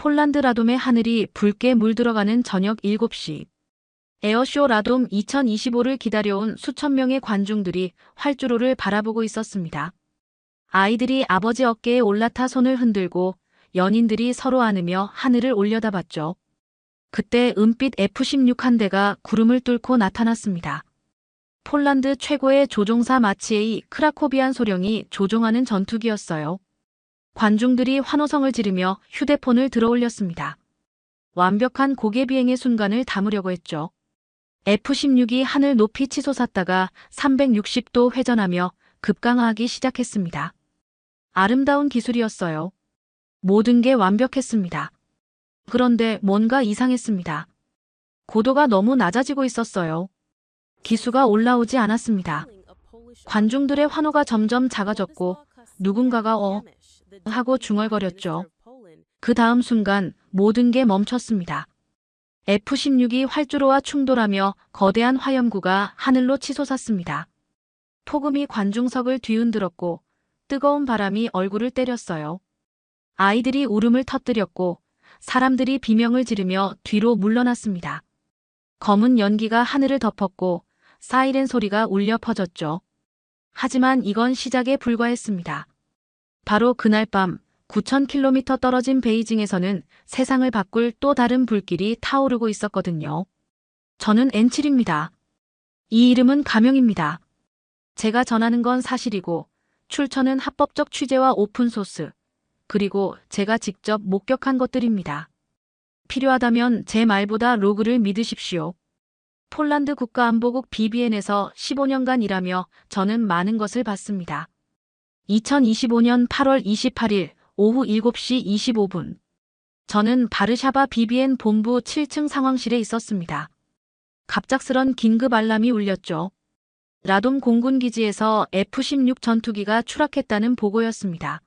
폴란드 라돔의 하늘이 붉게 물들어가는 저녁 7시. 에어쇼 라돔 2025를 기다려온 수천 명의 관중들이 활주로를 바라보고 있었습니다. 아이들이 아버지 어깨에 올라타 손을 흔들고 연인들이 서로 안으며 하늘을 올려다봤죠. 그때 은빛 F-16 한 대가 구름을 뚫고 나타났습니다. 폴란드 최고의 조종사 마치에이 크라코비안 소령이 조종하는 전투기였어요. 관중들이 환호성을 지르며 휴대폰을 들어올렸습니다. 완벽한 고개 비행의 순간을 담으려고 했죠. F-16이 하늘 높이 치솟았다가 360도 회전하며 급강하기 시작했습니다. 아름다운 기술이었어요. 모든 게 완벽했습니다. 그런데 뭔가 이상했습니다. 고도가 너무 낮아지고 있었어요. 기수가 올라오지 않았습니다. 관중들의 환호가 점점 작아졌고 누군가가 하고 중얼거렸죠. 그 다음 순간 모든 게 멈췄습니다. F-16이 활주로와 충돌하며 거대한 화염구가 하늘로 치솟았습니다. 폭음이 관중석을 뒤흔들었고 뜨거운 바람이 얼굴을 때렸어요. 아이들이 울음을 터뜨렸고 사람들이 비명을 지르며 뒤로 물러났습니다. 검은 연기가 하늘을 덮었고 사이렌 소리가 울려 퍼졌죠. 하지만 이건 시작에 불과했습니다. 바로 그날 밤 9,000km 떨어진 베이징에서는 세상을 바꿀 또 다른 불길이 타오르고 있었거든요. 저는 N7입니다. 이 이름은 가명입니다. 제가 전하는 건 사실이고 출처는 합법적 취재와 오픈소스, 그리고 제가 직접 목격한 것들입니다. 필요하다면 제 말보다 로그를 믿으십시오. 폴란드 국가안보국 BBN에서 15년간 일하며 저는 많은 것을 봤습니다. 2025년 8월 28일 오후 7시 25분. 저는 바르샤바 BBN 본부 7층 상황실에 있었습니다. 갑작스런 긴급 알람이 울렸죠. 라돔 공군기지에서 F-16 전투기가 추락했다는 보고였습니다.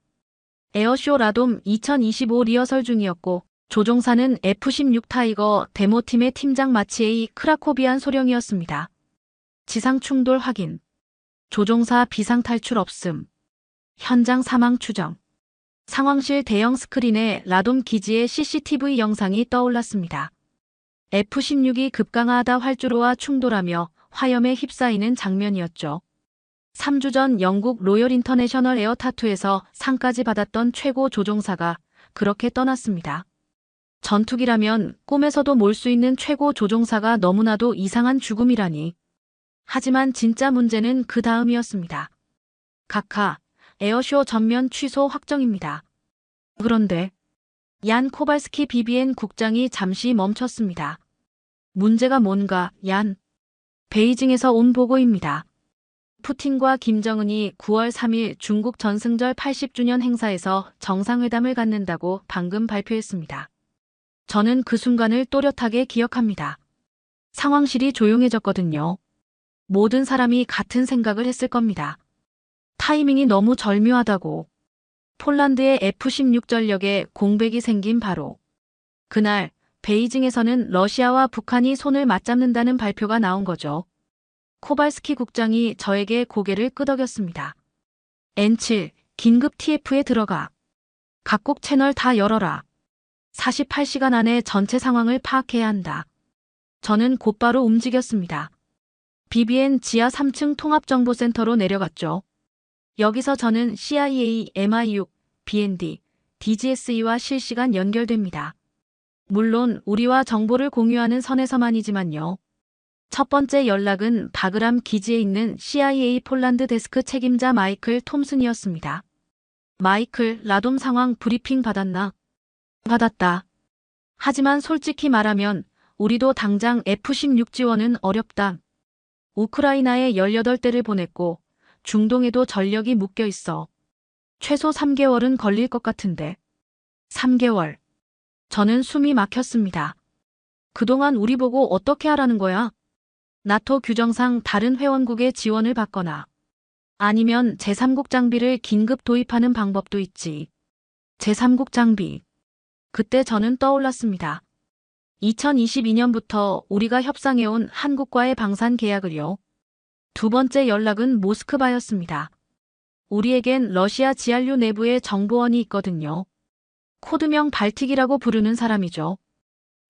에어쇼 라돔 2025 리허설 중이었고 조종사는 F-16 타이거 데모팀의 팀장 마치에이 크라코비안 소령이었습니다. 지상 충돌 확인. 조종사 비상 탈출 없음. 현장 사망 추정. 상황실 대형 스크린에 라돔 기지의 CCTV 영상이 떠올랐습니다. F-16이 급강하다 활주로와 충돌하며 화염에 휩싸이는 장면이었죠. 3주 전 영국 로열 인터내셔널 에어 타투에서 상까지 받았던 최고 조종사가 그렇게 떠났습니다. 전투기라면 꿈에서도 몰 수 있는 최고 조종사가 너무나도 이상한 죽음이라니. 하지만 진짜 문제는 그 다음이었습니다. 각하, 에어쇼 전면 취소 확정입니다. 그런데 얀 코발스키 BBN 국장이 잠시 멈췄습니다. 문제가 뭔가, 얀? 베이징에서 온 보고입니다. 푸틴과 김정은이 9월 3일 중국 전승절 80주년 행사에서 정상회담을 갖는다고 방금 발표했습니다. 저는 그 순간을 또렷하게 기억합니다. 상황실이 조용해졌거든요. 모든 사람이 같은 생각을 했을 겁니다. 타이밍이 너무 절묘하다고. 폴란드의 F-16 전력에 공백이 생긴 바로 그날 베이징에서는 러시아와 북한이 손을 맞잡는다는 발표가 나온 거죠. 코발스키 국장이 저에게 고개를 끄덕였습니다. N7, 긴급 TF에 들어가. 각국 채널 다 열어라. 48시간 안에 전체 상황을 파악해야 한다. 저는 곧바로 움직였습니다. BBN 지하 3층 통합정보센터로 내려갔죠. 여기서 저는 CIA, MI6, BND, DGSE와 실시간 연결됩니다. 물론 우리와 정보를 공유하는 선에서만이지만요. 첫 번째 연락은 바그람 기지에 있는 CIA 폴란드 데스크 책임자 마이클 톰슨이었습니다. 마이클, 라돔 상황 브리핑 받았나? 받았다. 하지만 솔직히 말하면 우리도 당장 F-16 지원은 어렵다. 우크라이나에 18대를 보냈고 중동에도 전력이 묶여 있어. 최소 3개월은 걸릴 것 같은데. 3개월. 저는 숨이 막혔습니다. 그동안 우리 보고 어떻게 하라는 거야? 나토 규정상 다른 회원국의 지원을 받거나 아니면 제3국 장비를 긴급 도입하는 방법도 있지. 제3국 장비. 그때 저는 떠올랐습니다. 2022년부터 우리가 협상해온 한국과의 방산 계약을요. 두 번째 연락은 모스크바였습니다. 우리에겐 러시아 지한류 내부에 정보원이 있거든요. 코드명 발틱이라고 부르는 사람이죠.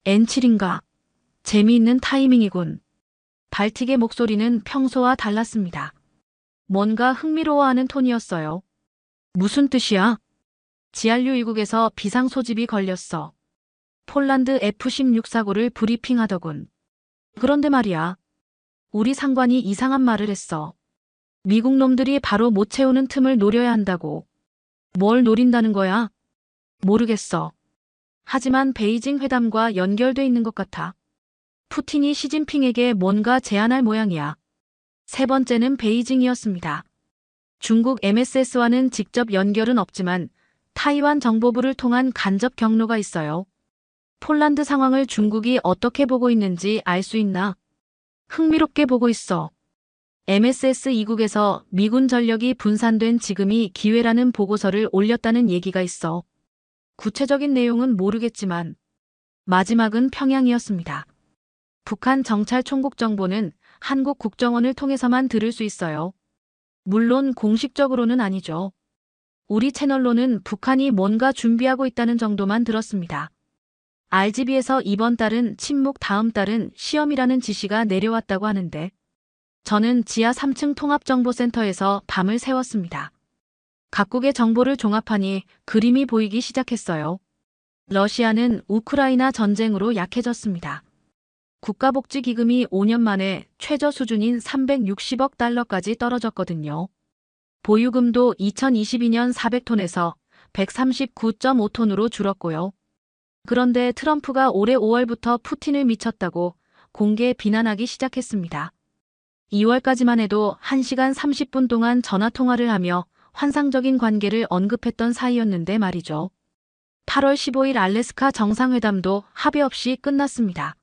N7인가? 재미있는 타이밍이군. 발틱의 목소리는 평소와 달랐습니다. 뭔가 흥미로워하는 톤이었어요. 무슨 뜻이야? GRU 이국에서 비상 소집이 걸렸어. 폴란드 F-16 사고를 브리핑하더군. 그런데 말이야. 우리 상관이 이상한 말을 했어. 미국 놈들이 바로 못 채우는 틈을 노려야 한다고. 뭘 노린다는 거야? 모르겠어. 하지만 베이징 회담과 연결돼 있는 것 같아. 푸틴이 시진핑에게 뭔가 제안할 모양이야. 세 번째는 베이징이었습니다. 중국 MSS와는 직접 연결은 없지만 타이완 정보부를 통한 간접 경로가 있어요. 폴란드 상황을 중국이 어떻게 보고 있는지 알 수 있나? 흥미롭게 보고 있어. MSS 이국에서 미군 전력이 분산된 지금이 기회라는 보고서를 올렸다는 얘기가 있어. 구체적인 내용은 모르겠지만 마지막은 평양이었습니다. 북한 정찰총국 정보는 한국 국정원을 통해서만 들을 수 있어요. 물론 공식적으로는 아니죠. 우리 채널로는 북한이 뭔가 준비하고 있다는 정도만 들었습니다. RGB에서 이번 달은 침묵 다음 달은 시험이라는 지시가 내려왔다고 하는데 저는 지하 3층 통합정보센터에서 밤을 새웠습니다. 각국의 정보를 종합하니 그림이 보이기 시작했어요. 러시아는 우크라이나 전쟁으로 약해졌습니다. 국가복지기금이 5년 만에 최저 수준인 360억 달러까지 떨어졌거든요. 보유금도 2022년 400톤에서 139.5톤으로 줄었고요. 그런데 트럼프가 올해 5월부터 푸틴을 미쳤다고 공개 비난하기 시작했습니다. 2월까지만 해도 1시간 30분 동안 전화통화를 하며 환상적인 관계를 언급했던 사이였는데 말이죠. 8월 15일 알래스카 정상회담도 합의 없이 끝났습니다.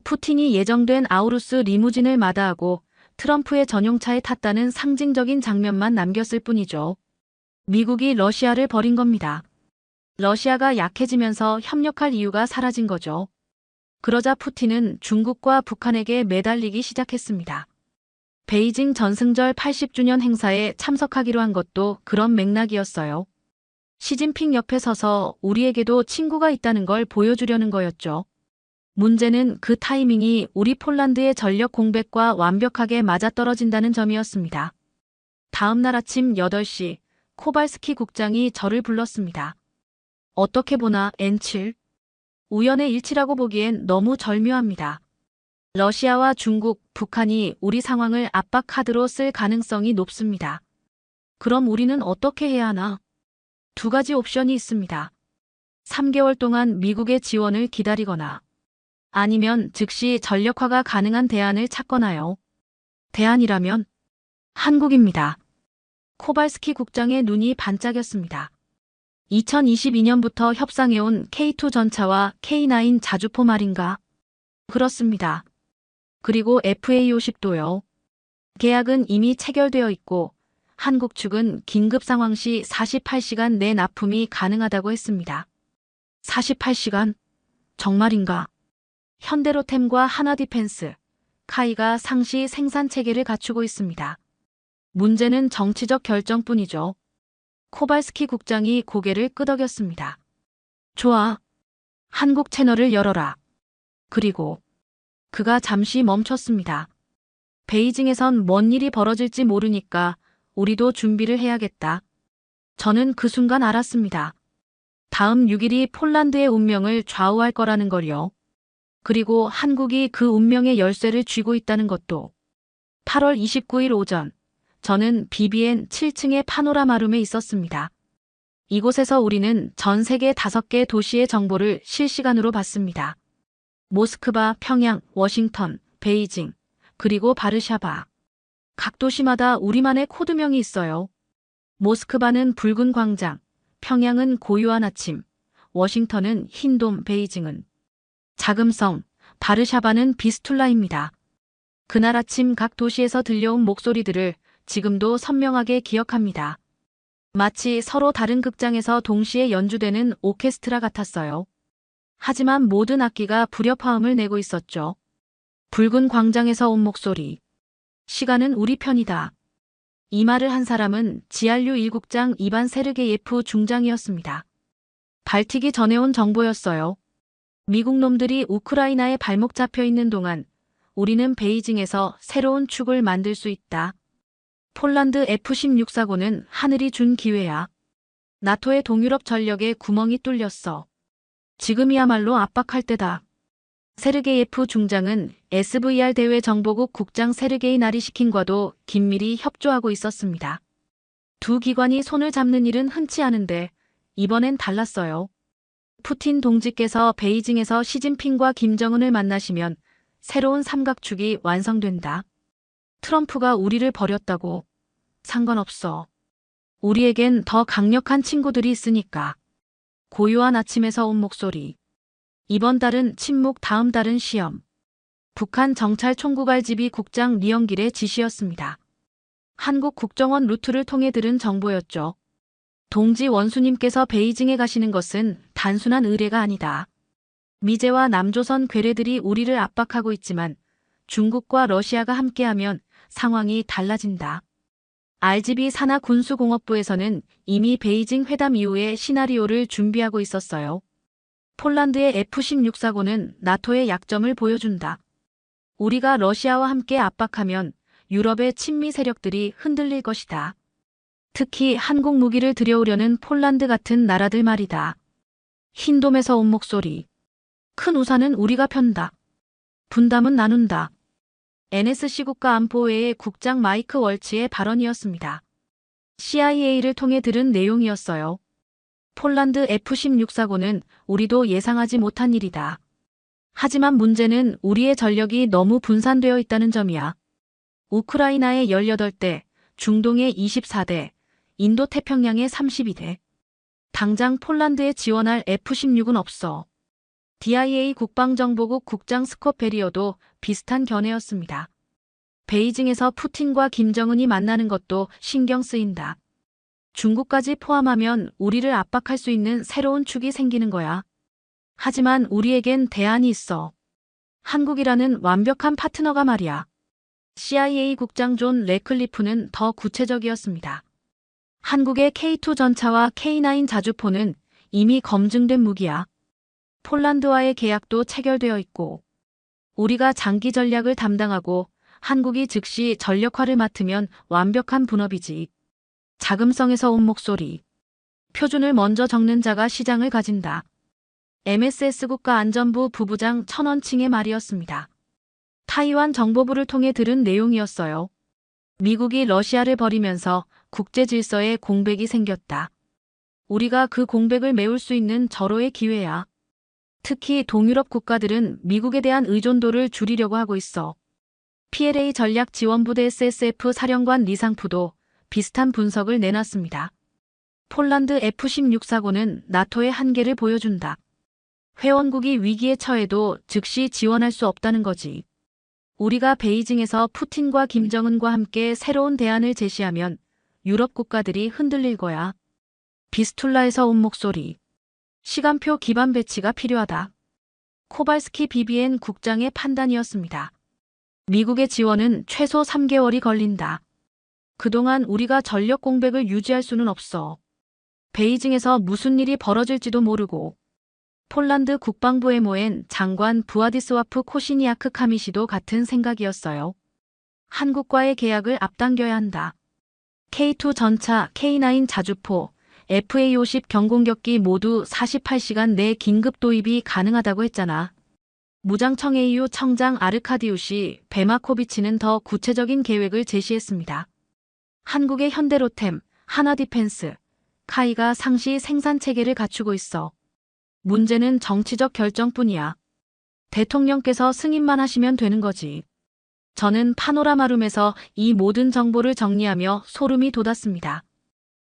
푸틴이 예정된 아우루스 리무진을 마다하고 트럼프의 전용차에 탔다는 상징적인 장면만 남겼을 뿐이죠. 미국이 러시아를 버린 겁니다. 러시아가 약해지면서 협력할 이유가 사라진 거죠. 그러자 푸틴은 중국과 북한에게 매달리기 시작했습니다. 베이징 전승절 80주년 행사에 참석하기로 한 것도 그런 맥락이었어요. 시진핑 옆에 서서 우리에게도 친구가 있다는 걸 보여주려는 거였죠. 문제는 그 타이밍이 우리 폴란드의 전력 공백과 완벽하게 맞아떨어진다는 점이었습니다. 다음 날 아침 8시 코발스키 국장이 저를 불렀습니다. 어떻게 보나 N7? 우연의 일치라고 보기엔 너무 절묘합니다. 러시아와 중국, 북한이 우리 상황을 압박 카드로 쓸 가능성이 높습니다. 그럼 우리는 어떻게 해야 하나? 두 가지 옵션이 있습니다. 3개월 동안 미국의 지원을 기다리거나 아니면 즉시 전력화가 가능한 대안을 찾거나요. 대안이라면 한국입니다. 코발스키 국장의 눈이 반짝였습니다. 2022년부터 협상해온 K2 전차와 K9 자주포 말인가? 그렇습니다. 그리고 FA50도요. 계약은 이미 체결되어 있고 한국 측은 긴급 상황 시 48시간 내 납품이 가능하다고 했습니다. 48시간? 정말인가? 현대로템과 하나디펜스, 카이가 상시 생산 체계를 갖추고 있습니다. 문제는 정치적 결정뿐이죠. 코발스키 국장이 고개를 끄덕였습니다. 좋아. 한국 채널을 열어라. 그리고 그가 잠시 멈췄습니다. 베이징에선 뭔 일이 벌어질지 모르니까 우리도 준비를 해야겠다. 저는 그 순간 알았습니다. 다음 6일이 폴란드의 운명을 좌우할 거라는 걸요. 그리고 한국이 그 운명의 열쇠를 쥐고 있다는 것도. 8월 29일 오전, 저는 BBN 7층의 파노라마룸에 있었습니다. 이곳에서 우리는 전 세계 5개 도시의 정보를 실시간으로 봤습니다. 모스크바, 평양, 워싱턴, 베이징, 그리고 바르샤바. 각 도시마다 우리만의 코드명이 있어요. 모스크바는 붉은 광장, 평양은 고요한 아침, 워싱턴은 흰돔, 베이징은 자금성, 바르샤바는 비스툴라입니다. 그날 아침 각 도시에서 들려온 목소리들을 지금도 선명하게 기억합니다. 마치 서로 다른 극장에서 동시에 연주되는 오케스트라 같았어요. 하지만 모든 악기가 불협화음을 내고 있었죠. 붉은 광장에서 온 목소리. 시간은 우리 편이다. 이 말을 한 사람은 GRU 1국장 이반 세르게예프 중장이었습니다. 발틱이 전해온 정보였어요. 미국 놈들이 우크라이나에 발목 잡혀 있는 동안 우리는 베이징에서 새로운 축을 만들 수 있다. 폴란드 F-16 사고는 하늘이 준 기회야. 나토의 동유럽 전력에 구멍이 뚫렸어. 지금이야말로 압박할 때다. 세르게예프 중장은 SVR 대외 정보국 국장 세르게이 나리시킨과도 긴밀히 협조하고 있었습니다. 두 기관이 손을 잡는 일은 흔치 않은데 이번엔 달랐어요. 푸틴 동지께서 베이징에서 시진핑과 김정은을 만나시면 새로운 삼각축이 완성된다. 트럼프가 우리를 버렸다고. 상관없어. 우리에겐 더 강력한 친구들이 있으니까. 고요한 아침에서 온 목소리. 이번 달은 침묵, 다음 달은 시험. 북한 정찰 총국알지비 국장 리영길의 지시였습니다. 한국 국정원 루트를 통해 들은 정보였죠. 동지 원수님께서 베이징에 가시는 것은 단순한 의뢰가 아니다. 미제와 남조선 괴뢰들이 우리를 압박하고 있지만 중국과 러시아가 함께하면 상황이 달라진다. RGB 산하 군수공업부에서는 이미 베이징 회담 이후의 시나리오를 준비하고 있었어요. 폴란드의 F-16 사고는 나토의 약점을 보여준다. 우리가 러시아와 함께 압박하면 유럽의 친미 세력들이 흔들릴 것이다. 특히 한국 무기를 들여오려는 폴란드 같은 나라들 말이다. 흰돔에서 온 목소리. 큰 우산은 우리가 편다. 분담은 나눈다. NSC 국가안보회의 국장 마이크 월치의 발언이었습니다. CIA를 통해 들은 내용이었어요. 폴란드 F-16 사고는 우리도 예상하지 못한 일이다. 하지만 문제는 우리의 전력이 너무 분산되어 있다는 점이야. 우크라이나에 18대, 중동에 24대, 인도태평양에 32대. 당장 폴란드에 지원할 F-16은 없어. DIA 국방정보국 국장 스콧 베리어도 비슷한 견해였습니다. 베이징에서 푸틴과 김정은이 만나는 것도 신경 쓰인다. 중국까지 포함하면 우리를 압박할 수 있는 새로운 축이 생기는 거야. 하지만 우리에겐 대안이 있어. 한국이라는 완벽한 파트너가 말이야. CIA 국장 존 레클리프는 더 구체적이었습니다. 한국의 K2 전차와 K9 자주포는 이미 검증된 무기야. 폴란드와의 계약도 체결되어 있고 우리가 장기 전략을 담당하고 한국이 즉시 전력화를 맡으면 완벽한 분업이지. 자금성에서 온 목소리. 표준을 먼저 적는 자가 시장을 가진다. MSS 국가안전부 부부장 천원칭의 말이었습니다. 타이완 정보부를 통해 들은 내용이었어요. 미국이 러시아를 버리면서 국제 질서에 공백이 생겼다. 우리가 그 공백을 메울 수 있는 절호의 기회야. 특히 동유럽 국가들은 미국에 대한 의존도를 줄이려고 하고 있어. PLA 전략지원부대 SSF 사령관 리상프도 비슷한 분석을 내놨습니다. 폴란드 F-16 사고는 나토의 한계를 보여준다. 회원국이 위기에 처해도 즉시 지원할 수 없다는 거지. 우리가 베이징에서 푸틴과 김정은과 함께 새로운 대안을 제시하면 유럽 국가들이 흔들릴 거야. 비스툴라에서 온 목소리. 시간표 기반 배치가 필요하다. 코발스키 BBN 국장의 판단이었습니다. 미국의 지원은 최소 3개월이 걸린다. 그동안 우리가 전력 공백을 유지할 수는 없어. 베이징에서 무슨 일이 벌어질지도 모르고. 폴란드 국방부에 모인 장관 부아디스와프 코시니아크 카미시도 같은 생각이었어요. 한국과의 계약을 앞당겨야 한다. K2 전차, K9 자주포, FA-50 경공격기 모두 48시간 내 긴급 도입이 가능하다고 했잖아. 무장청 AU 청장 아르카디우시 베마코비치는 더 구체적인 계획을 제시했습니다. 한국의 현대로템, 하나디펜스, 카이가 상시 생산체계를 갖추고 있어. 문제는 정치적 결정뿐이야. 대통령께서 승인만 하시면 되는 거지. 저는 파노라마룸에서 이 모든 정보를 정리하며 소름이 돋았습니다.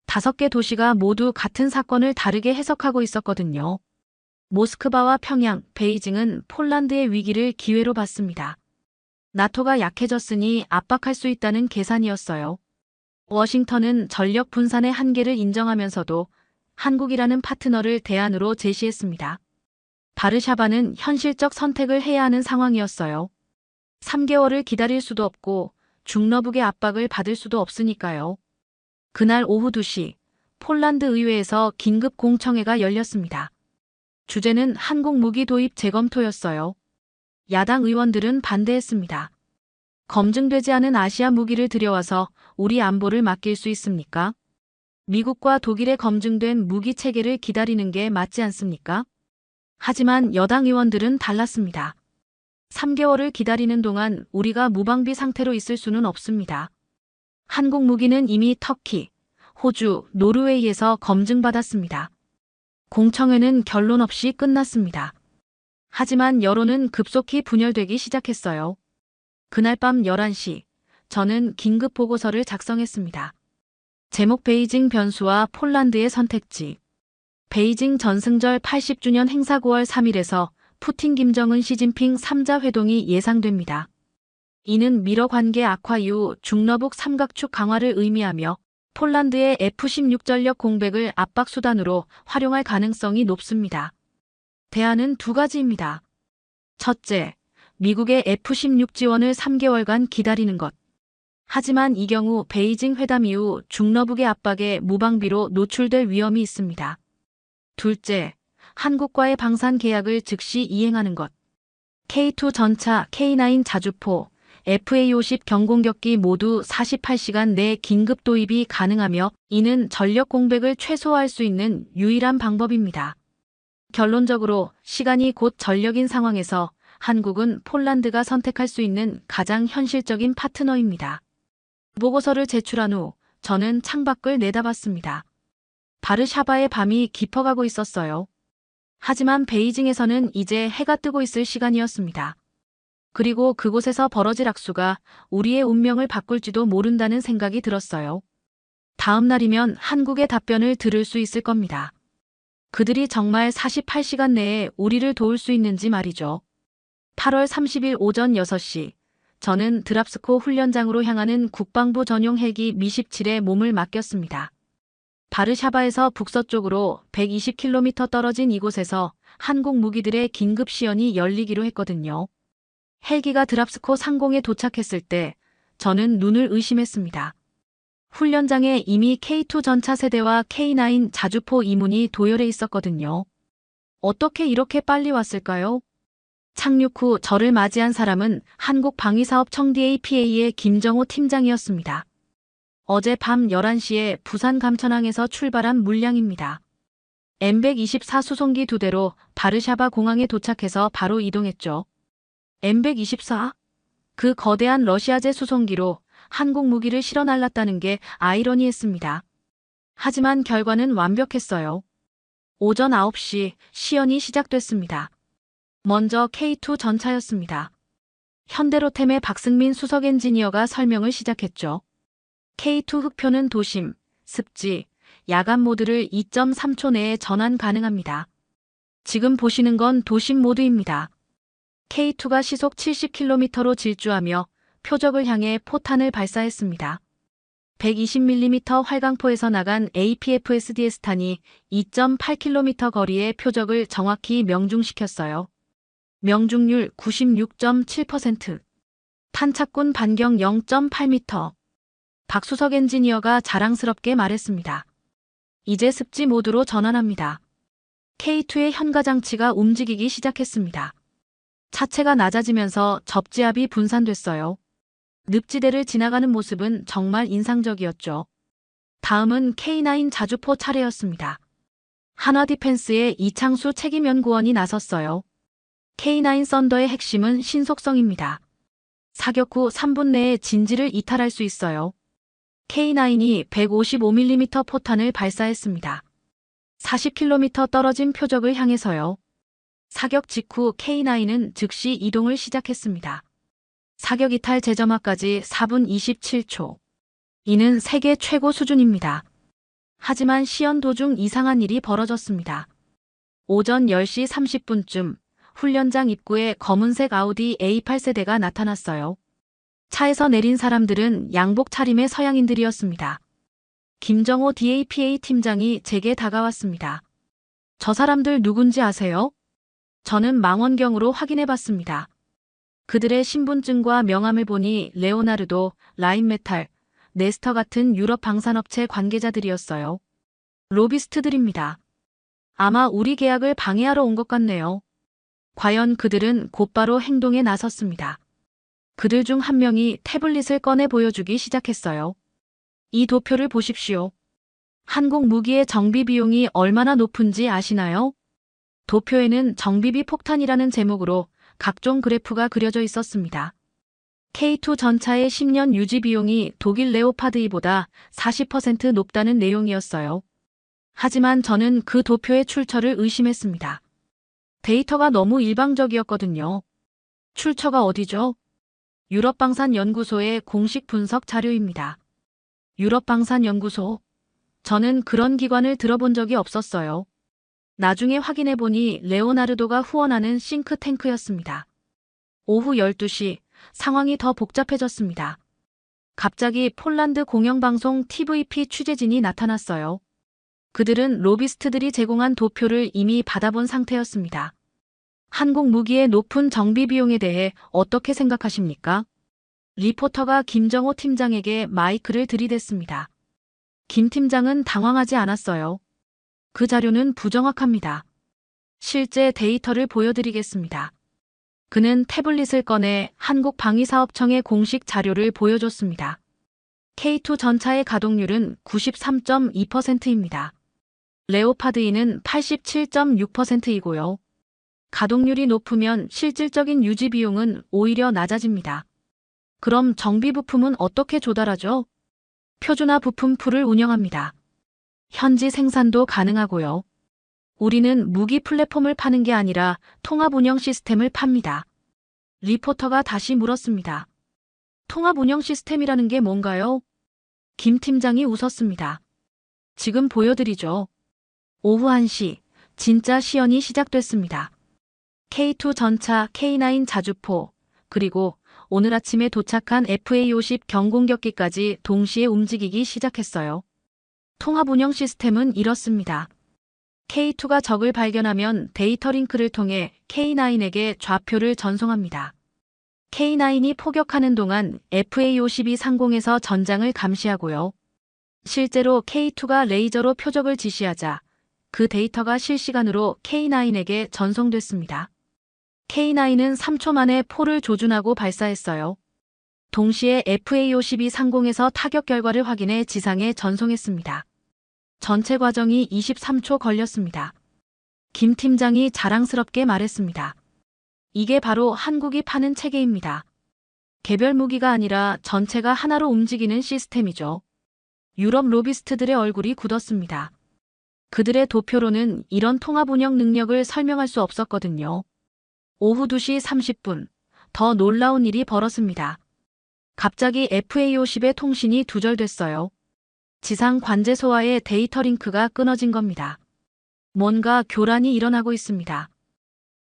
5개 도시가 모두 같은 사건을 다르게 해석하고 있었거든요. 모스크바와 평양, 베이징은 폴란드의 위기를 기회로 봤습니다. 나토가 약해졌으니 압박할 수 있다는 계산이었어요. 워싱턴은 전력 분산의 한계를 인정하면서도 한국이라는 파트너를 대안으로 제시했습니다. 바르샤바는 현실적 선택을 해야 하는 상황이었어요. 3개월을 기다릴 수도 없고 중러북의 압박을 받을 수도 없으니까요. 그날 오후 2시 폴란드 의회에서 긴급 공청회가 열렸습니다. 주제는 한국 무기 도입 재검토였어요. 야당 의원들은 반대했습니다. 검증되지 않은 아시아 무기를 들여와서 우리 안보를 맡길 수 있습니까? 미국과 독일의 검증된 무기 체계를 기다리는 게 맞지 않습니까? 하지만 여당 의원들은 달랐습니다. 3개월을 기다리는 동안 우리가 무방비 상태로 있을 수는 없습니다. 한국 무기는 이미 터키, 호주, 노르웨이에서 검증받았습니다. 공청회는 결론 없이 끝났습니다. 하지만 여론은 급속히 분열되기 시작했어요. 그날 밤 11시, 저는 긴급 보고서를 작성했습니다. 제목 베이징 변수와 폴란드의 선택지. 베이징 전승절 80주년 행사 9월 3일에서 푸틴, 김정은, 시진핑 3자 회동이 예상됩니다. 이는 미러 관계 악화 이후 중러북 삼각축 강화를 의미하며 폴란드의 F-16 전력 공백을 압박 수단으로 활용할 가능성이 높습니다. 대안은 두 가지입니다. 첫째, 미국의 F-16 지원을 3개월간 기다리는 것. 하지만 이 경우 베이징 회담 이후 중러북의 압박에 무방비로 노출될 위험이 있습니다. 둘째, 한국과의 방산 계약을 즉시 이행하는 것. K2 전차, K9 자주포, FA-50 경공격기 모두 48시간 내 긴급 도입이 가능하며 이는 전력 공백을 최소화할 수 있는 유일한 방법입니다. 결론적으로 시간이 곧 전력인 상황에서 한국은 폴란드가 선택할 수 있는 가장 현실적인 파트너입니다. 보고서를 제출한 후 저는 창밖을 내다봤습니다. 바르샤바의 밤이 깊어가고 있었어요. 하지만 베이징에서는 이제 해가 뜨고 있을 시간이었습니다. 그리고 그곳에서 벌어질 악수가 우리의 운명을 바꿀지도 모른다는 생각이 들었어요. 다음 날이면 한국의 답변을 들을 수 있을 겁니다. 그들이 정말 48시간 내에 우리를 도울 수 있는지 말이죠. 8월 30일 오전 6시, 저는 드랍스코 훈련장으로 향하는 국방부 전용 헬기 미-17에 몸을 맡겼습니다. 바르샤바에서 북서쪽으로 120km 떨어진 이곳에서 한국 무기들의 긴급 시연이 열리기로 했거든요. 헬기가 드랍스코 상공에 도착했을 때 저는 눈을 의심했습니다. 훈련장에 이미 K2 전차 세대와 K9 자주포 이문이 도열해 있었거든요. 어떻게 이렇게 빨리 왔을까요? 착륙 후 저를 맞이한 사람은 한국 방위사업 청DAPA의 김정호 팀장이었습니다. 어제 밤 11시에 부산 감천항에서 출발한 물량입니다. M124 수송기 2대로 바르샤바 공항에 도착해서 바로 이동했죠. M124? 그 거대한 러시아제 수송기로 한국 무기를 실어 날랐다는 게 아이러니했습니다. 하지만 결과는 완벽했어요. 오전 9시 시연이 시작됐습니다. 먼저 K2 전차였습니다. 현대로템의 박승민 수석 엔지니어가 설명을 시작했죠. K2 흑표는 도심, 습지, 야간 모드를 2.3초 내에 전환 가능합니다. 지금 보시는 건 도심 모드입니다. K2가 시속 70km로 질주하며 표적을 향해 포탄을 발사했습니다. 120mm 활강포에서 나간 APFSDS탄이 2.8km 거리의 표적을 정확히 명중시켰어요. 명중률 96.7%. 탄착군 반경 0.8m. 박수석 엔지니어가 자랑스럽게 말했습니다. 이제 습지 모드로 전환합니다. K2의 현가장치가 움직이기 시작했습니다. 차체가 낮아지면서 접지압이 분산됐어요. 늪지대를 지나가는 모습은 정말 인상적이었죠. 다음은 K9 자주포 차례였습니다. 한화디펜스의 이창수 책임연구원이 나섰어요. K9 썬더의 핵심은 신속성입니다. 사격 후 3분 내에 진지를 이탈할 수 있어요. K9이 155mm 포탄을 발사했습니다. 40km 떨어진 표적을 향해서요. 사격 직후 K9은 즉시 이동을 시작했습니다. 사격 이탈 제점화까지 4분 27초. 이는 세계 최고 수준입니다. 하지만 시연 도중 이상한 일이 벌어졌습니다. 오전 10시 30분쯤 훈련장 입구에 검은색 아우디 A8세대가 나타났어요. 차에서 내린 사람들은 양복 차림의 서양인들이었습니다. 김정호 DAPA 팀장이 제게 다가왔습니다. 저 사람들 누군지 아세요? 저는 망원경으로 확인해봤습니다. 그들의 신분증과 명함을 보니 레오나르도, 라인메탈, 네스터 같은 유럽 방산업체 관계자들이었어요. 로비스트들입니다. 아마 우리 계약을 방해하러 온 것 같네요. 과연 그들은 곧바로 행동에 나섰습니다. 그들 중 한 명이 태블릿을 꺼내 보여주기 시작했어요. 이 도표를 보십시오. 한국 무기의 정비 비용이 얼마나 높은지 아시나요? 도표에는 정비비 폭탄이라는 제목으로 각종 그래프가 그려져 있었습니다. K2 전차의 10년 유지 비용이 독일 레오파드 2보다 40% 높다는 내용이었어요. 하지만 저는 그 도표의 출처를 의심했습니다. 데이터가 너무 일방적이었거든요. 출처가 어디죠? 유럽방산연구소의 공식 분석 자료입니다. 유럽방산연구소. 저는 그런 기관을 들어본 적이 없었어요. 나중에 확인해보니 레오나르도가 후원하는 싱크탱크였습니다. 오후 12시 상황이 더 복잡해졌습니다. 갑자기 폴란드 공영방송 TVP 취재진이 나타났어요. 그들은 로비스트들이 제공한 도표를 이미 받아본 상태였습니다. 한국 무기의 높은 정비 비용에 대해 어떻게 생각하십니까? 리포터가 김정호 팀장에게 마이크를 들이댔습니다. 김 팀장은 당황하지 않았어요. 그 자료는 부정확합니다. 실제 데이터를 보여드리겠습니다. 그는 태블릿을 꺼내 한국방위사업청의 공식 자료를 보여줬습니다. K2 전차의 가동률은 93.2%입니다. 레오파드 2는 87.6%이고요. 가동률이 높으면 실질적인 유지 비용은 오히려 낮아집니다. 그럼 정비 부품은 어떻게 조달하죠? 표준화 부품 풀을 운영합니다. 현지 생산도 가능하고요. 우리는 무기 플랫폼을 파는 게 아니라 통합 운영 시스템을 팝니다. 리포터가 다시 물었습니다. 통합 운영 시스템이라는 게 뭔가요? 김 팀장이 웃었습니다. 지금 보여드리죠. 오후 1시, 진짜 시연이 시작됐습니다. K2 전차 K9 자주포, 그리고 오늘 아침에 도착한 FA-50 경공격기까지 동시에 움직이기 시작했어요. 통합 운영 시스템은 이렇습니다. K2가 적을 발견하면 데이터 링크를 통해 K9에게 좌표를 전송합니다. K9이 포격하는 동안 FA-50이 상공에서 전장을 감시하고요. 실제로 K2가 레이저로 표적을 지시하자 그 데이터가 실시간으로 K9에게 전송됐습니다. K9은 3초 만에 포를 조준하고 발사했어요. 동시에 FA-50이 상공에서 타격 결과를 확인해 지상에 전송했습니다. 전체 과정이 23초 걸렸습니다. 김 팀장이 자랑스럽게 말했습니다. 이게 바로 한국이 파는 체계입니다. 개별 무기가 아니라 전체가 하나로 움직이는 시스템이죠. 유럽 로비스트들의 얼굴이 굳었습니다. 그들의 도표로는 이런 통합 운영 능력을 설명할 수 없었거든요. 오후 2시 30분, 더 놀라운 일이 벌어집니다. 갑자기 FA-50의 통신이 두절됐어요. 지상 관제소와의 데이터 링크가 끊어진 겁니다. 뭔가 교란이 일어나고 있습니다.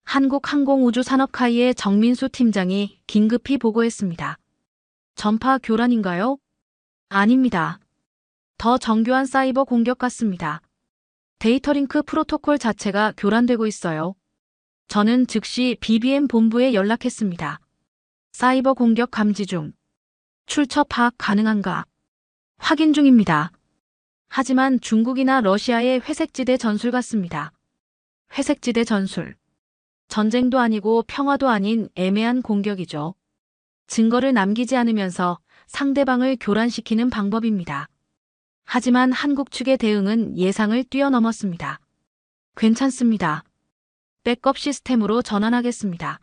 한국항공우주산업카이의 정민수 팀장이 긴급히 보고했습니다. 전파 교란인가요? 아닙니다. 더 정교한 사이버 공격 같습니다. 데이터 링크 프로토콜 자체가 교란되고 있어요. 저는 즉시 BBM 본부에 연락했습니다. 사이버 공격 감지 중. 출처 파악 가능한가? 확인 중입니다. 하지만 중국이나 러시아의 회색지대 전술 같습니다. 회색지대 전술. 전쟁도 아니고 평화도 아닌 애매한 공격이죠. 증거를 남기지 않으면서 상대방을 교란시키는 방법입니다. 하지만 한국 측의 대응은 예상을 뛰어넘었습니다. 괜찮습니다. 백업 시스템으로 전환하겠습니다.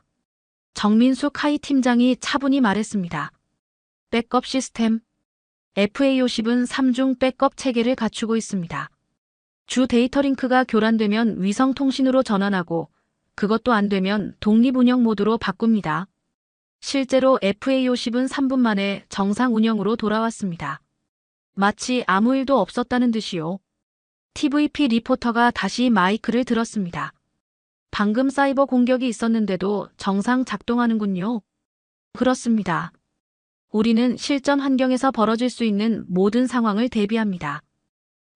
정민수 카이 팀장이 차분히 말했습니다. 백업 시스템. FA-50은 3중 백업 체계를 갖추고 있습니다. 주 데이터 링크가 교란되면 위성 통신으로 전환하고 그것도 안 되면 독립 운영 모드로 바꿉니다. 실제로 FA-50은 3분 만에 정상 운영으로 돌아왔습니다. 마치 아무 일도 없었다는 듯이요. TVP 리포터가 다시 마이크를 들었습니다. 방금 사이버 공격이 있었는데도 정상 작동하는군요. 그렇습니다. 우리는 실전 환경에서 벌어질 수 있는 모든 상황을 대비합니다.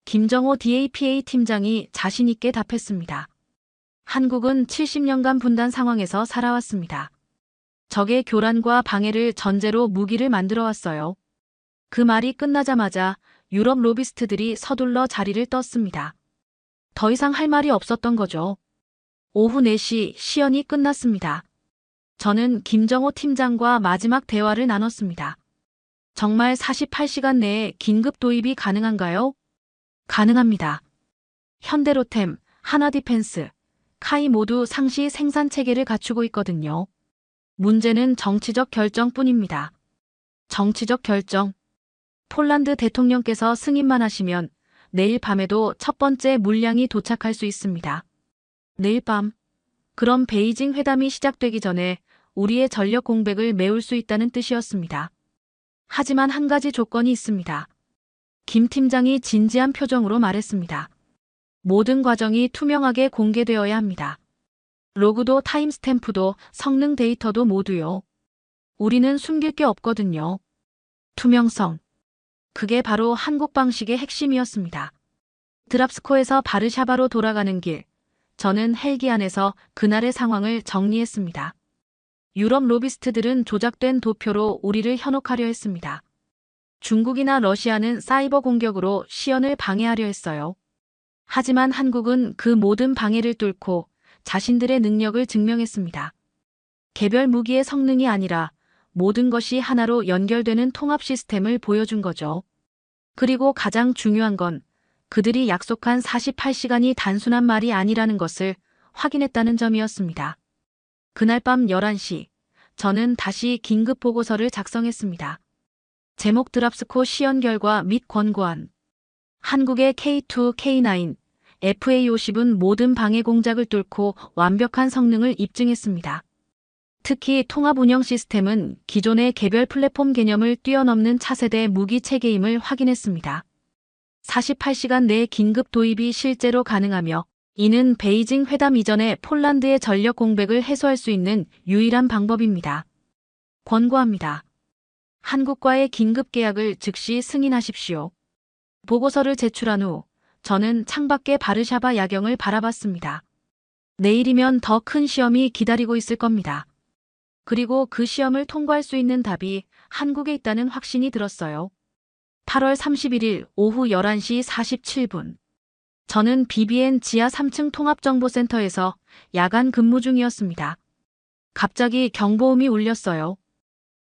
김정호 DAPA 팀장이 자신 있게 답했습니다. 한국은 70년간 분단 상황에서 살아왔습니다. 적의 교란과 방해를 전제로 무기를 만들어 왔어요. 그 말이 끝나자마자 유럽 로비스트들이 서둘러 자리를 떴습니다. 더 이상 할 말이 없었던 거죠. 오후 4시 시연이 끝났습니다. 저는 김정호 팀장과 마지막 대화를 나눴습니다. 정말 48시간 내에 긴급 도입이 가능한가요? 가능합니다. 현대로템, 하나디펜스, 카이 모두 상시 생산 체계를 갖추고 있거든요. 문제는 정치적 결정뿐입니다. 정치적 결정. 폴란드 대통령께서 승인만 하시면 내일 밤에도 첫 번째 물량이 도착할 수 있습니다. 내일 밤. 그럼 베이징 회담이 시작되기 전에 우리의 전력 공백을 메울 수 있다는 뜻이었습니다. 하지만 한 가지 조건이 있습니다. 김 팀장이 진지한 표정으로 말했습니다. 모든 과정이 투명하게 공개되어야 합니다. 로그도 타임스탬프도 성능 데이터도 모두요. 우리는 숨길 게 없거든요. 투명성. 그게 바로 한국 방식의 핵심이었습니다. 드랍스코에서 바르샤바로 돌아가는 길. 저는 헬기 안에서 그날의 상황을 정리했습니다. 유럽 로비스트들은 조작된 도표로 우리를 현혹하려 했습니다. 중국이나 러시아는 사이버 공격으로 시연을 방해하려 했어요. 하지만 한국은 그 모든 방해를 뚫고 자신들의 능력을 증명했습니다. 개별 무기의 성능이 아니라 모든 것이 하나로 연결되는 통합 시스템을 보여준 거죠. 그리고 가장 중요한 건 그들이 약속한 48시간이 단순한 말이 아니라는 것을 확인했다는 점이었습니다. 그날 밤 11시, 저는 다시 긴급 보고서를 작성했습니다. 제목 드랍스코 시연 결과 및 권고안. 한국의 K2, K9, FA50은 모든 방해 공작을 뚫고 완벽한 성능을 입증했습니다. 특히 통합 운영 시스템은 기존의 개별 플랫폼 개념을 뛰어넘는 차세대 무기 체계임을 확인했습니다. 48시간 내 긴급 도입이 실제로 가능하며 이는 베이징 회담 이전에 폴란드의 전력 공백을 해소할 수 있는 유일한 방법입니다. 권고합니다. 한국과의 긴급 계약을 즉시 승인하십시오. 보고서를 제출한 후 저는 창밖의 바르샤바 야경을 바라봤습니다. 내일이면 더 큰 시험이 기다리고 있을 겁니다. 그리고 그 시험을 통과할 수 있는 답이 한국에 있다는 확신이 들었어요. 8월 31일 오후 11시 47분. 저는 BBN 지하 3층 통합정보센터에서 야간 근무 중이었습니다. 갑자기 경보음이 울렸어요.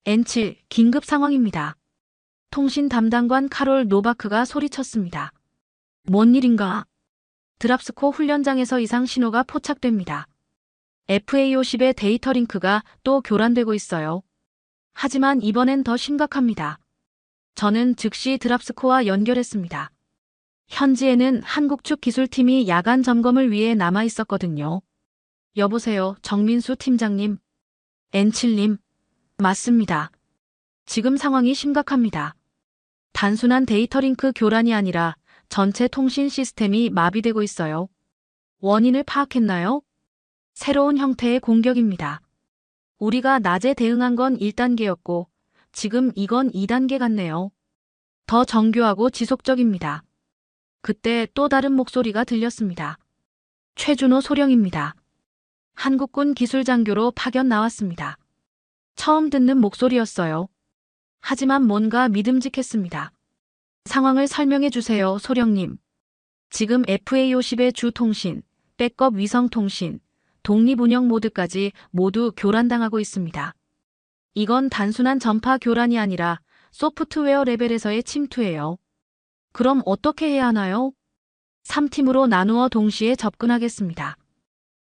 N7 긴급 상황입니다. 통신 담당관 카롤 노바크가 소리쳤습니다. 뭔 일인가? 드랍스코 훈련장에서 이상 신호가 포착됩니다. FA50의 데이터 링크가 또 교란되고 있어요. 하지만 이번엔 더 심각합니다. 저는 즉시 드랍스코와 연결했습니다. 현지에는 한국 측 기술팀이 야간 점검을 위해 남아 있었거든요. 여보세요, 정민수 팀장님. N7님. 맞습니다. 지금 상황이 심각합니다. 단순한 데이터 링크 교란이 아니라 전체 통신 시스템이 마비되고 있어요. 원인을 파악했나요? 새로운 형태의 공격입니다. 우리가 낮에 대응한 건 1단계였고 지금 이건 2단계 같네요. 더 정교하고 지속적입니다. 그때 또 다른 목소리가 들렸습니다. 최준호 소령입니다. 한국군 기술장교로 파견 나왔습니다. 처음 듣는 목소리였어요. 하지만 뭔가 믿음직했습니다. 상황을 설명해 주세요, 소령님. 지금 FA50의 주 통신, 백업 위성 통신, 독립 운영 모드까지 모두 교란당하고 있습니다. 이건 단순한 전파 교란이 아니라 소프트웨어 레벨에서의 침투예요. 그럼 어떻게 해야 하나요? 3팀으로 나누어 동시에 접근하겠습니다.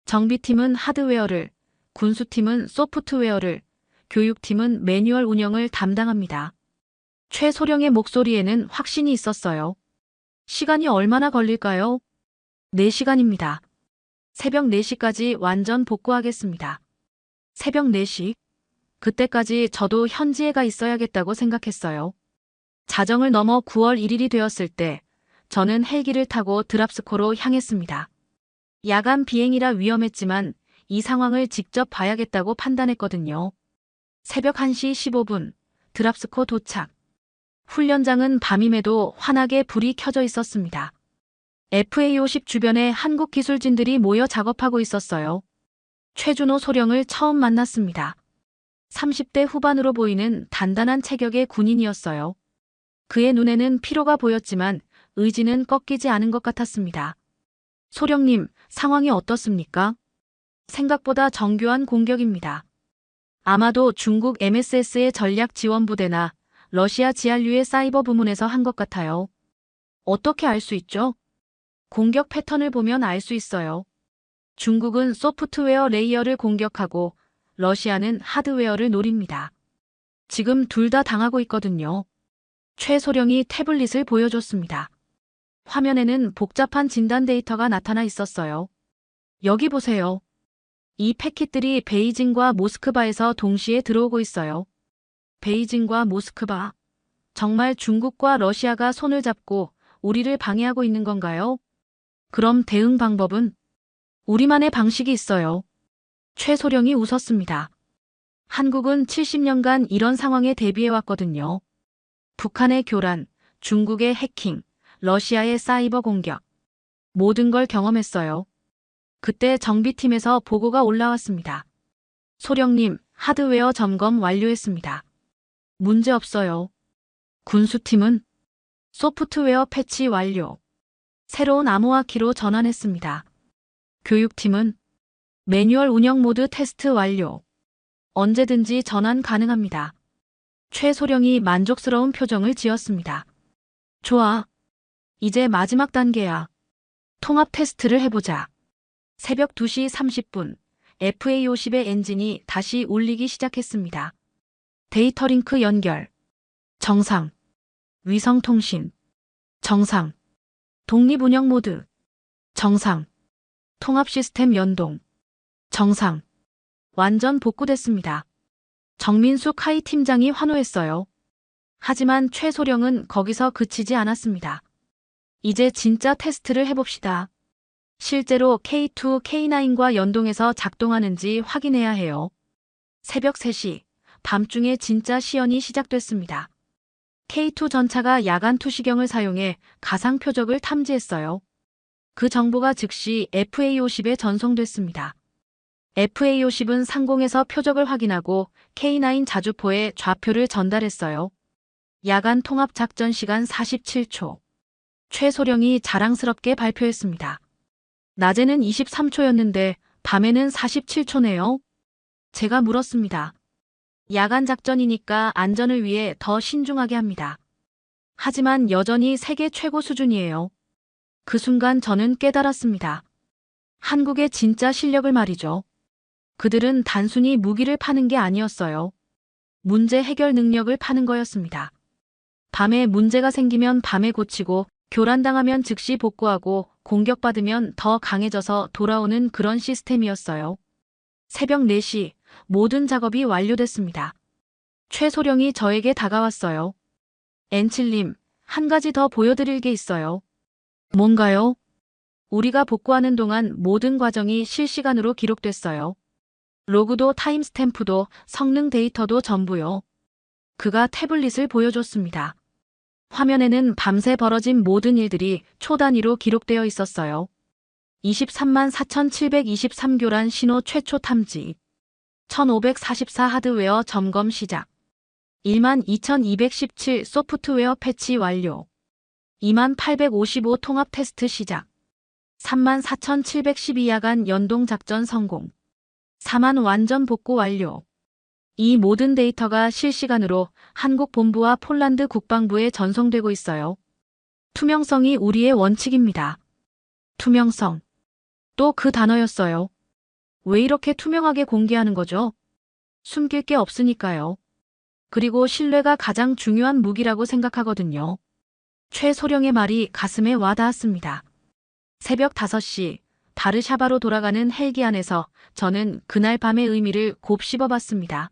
정비팀은 하드웨어를, 군수팀은 소프트웨어를, 교육팀은 매뉴얼 운영을 담당합니다. 최소령의 목소리에는 확신이 있었어요. 시간이 얼마나 걸릴까요? 4시간입니다. 새벽 4시까지 완전 복구하겠습니다. 새벽 4시? 그때까지 저도 현지에 가 있어야겠다고 생각했어요. 자정을 넘어 9월 1일이 되었을 때 저는 헬기를 타고 드랍스코로 향했습니다. 야간 비행이라 위험했지만 이 상황을 직접 봐야겠다고 판단했거든요. 새벽 1시 15분 드랍스코 도착. 훈련장은 밤임에도 환하게 불이 켜져 있었습니다. FA50 주변에 한국 기술진들이 모여 작업하고 있었어요. 최준호 소령을 처음 만났습니다. 30대 후반으로 보이는 단단한 체격의 군인이었어요. 그의 눈에는 피로가 보였지만 의지는 꺾이지 않은 것 같았습니다. 소령님, 상황이 어떻습니까? 생각보다 정교한 공격입니다. 아마도 중국 MSS의 전략 지원 부대나 러시아 GRU의 사이버 부문에서 한 것 같아요. 어떻게 알 수 있죠? 공격 패턴을 보면 알 수 있어요. 중국은 소프트웨어 레이어를 공격하고 러시아는 하드웨어를 노립니다. 지금 둘 다 당하고 있거든요. 최소령이 태블릿을 보여줬습니다. 화면에는 복잡한 진단 데이터가 나타나 있었어요. 여기 보세요. 이 패킷들이 베이징과 모스크바에서 동시에 들어오고 있어요. 베이징과 모스크바. 정말 중국과 러시아가 손을 잡고 우리를 방해하고 있는 건가요? 그럼 대응 방법은? 우리만의 방식이 있어요. 최소령이 웃었습니다. 한국은 70년간 이런 상황에 대비해왔거든요. 북한의 교란, 중국의 해킹, 러시아의 사이버 공격. 모든 걸 경험했어요. 그때 정비팀에서 보고가 올라왔습니다. 소령님, 하드웨어 점검 완료했습니다. 문제 없어요. 군수팀은 소프트웨어 패치 완료. 새로운 암호화 키로 전환했습니다. 교육팀은 매뉴얼 운영 모드 테스트 완료. 언제든지 전환 가능합니다. 최소령이 만족스러운 표정을 지었습니다. 좋아. 이제 마지막 단계야. 통합 테스트를 해보자. 새벽 2시 30분, FA50의 엔진이 다시 울리기 시작했습니다. 데이터 링크 연결. 정상. 위성 통신. 정상. 독립 운영 모드. 정상. 통합 시스템 연동. 정상. 완전 복구됐습니다. 정민수 카이 팀장이 환호했어요. 하지만 최소령은 거기서 그치지 않았습니다. 이제 진짜 테스트를 해봅시다. 실제로 K2, K9과 연동해서 작동하는지 확인해야 해요. 새벽 3시, 밤중에 진짜 시연이 시작됐습니다. K2 전차가 야간 투시경을 사용해 가상 표적을 탐지했어요. 그 정보가 즉시 FA50에 전송됐습니다. FA50은 상공에서 표적을 확인하고 K9 자주포에 좌표를 전달했어요. 야간 통합 작전 시간 47초. 최소령이 자랑스럽게 발표했습니다. 낮에는 23초였는데 밤에는 47초네요. 제가 물었습니다. 야간 작전이니까 안전을 위해 더 신중하게 합니다. 하지만 여전히 세계 최고 수준이에요. 그 순간 저는 깨달았습니다. 한국의 진짜 실력을 말이죠. 그들은 단순히 무기를 파는 게 아니었어요. 문제 해결 능력을 파는 거였습니다. 밤에 문제가 생기면 밤에 고치고 교란당하면 즉시 복구하고 공격받으면 더 강해져서 돌아오는 그런 시스템이었어요. 새벽 4시 모든 작업이 완료됐습니다. 최소령이 저에게 다가왔어요. 엔칠님, 한 가지 더 보여드릴 게 있어요. 뭔가요? 우리가 복구하는 동안 모든 과정이 실시간으로 기록됐어요. 로그도 타임스탬프도 성능 데이터도 전부요. 그가 태블릿을 보여줬습니다. 화면에는 밤새 벌어진 모든 일들이 초 단위로 기록되어 있었어요. 23만 4,723 교란 신호 최초 탐지. 1544 하드웨어 점검 시작. 1만 2217 소프트웨어 패치 완료. 2만 855 통합 테스트 시작. 3만 4,712 야간 연동 작전 성공. 4만 완전 복구 완료. 이 모든 데이터가 실시간으로 한국 본부와 폴란드 국방부에 전송되고 있어요. 투명성이 우리의 원칙입니다. 투명성. 또 그 단어였어요. 왜 이렇게 투명하게 공개하는 거죠? 숨길 게 없으니까요. 그리고 신뢰가 가장 중요한 무기라고 생각하거든요. 최소령의 말이 가슴에 와닿았습니다. 새벽 5시, 바르샤바로 돌아가는 헬기 안에서 저는 그날 밤의 의미를 곱씹어봤습니다.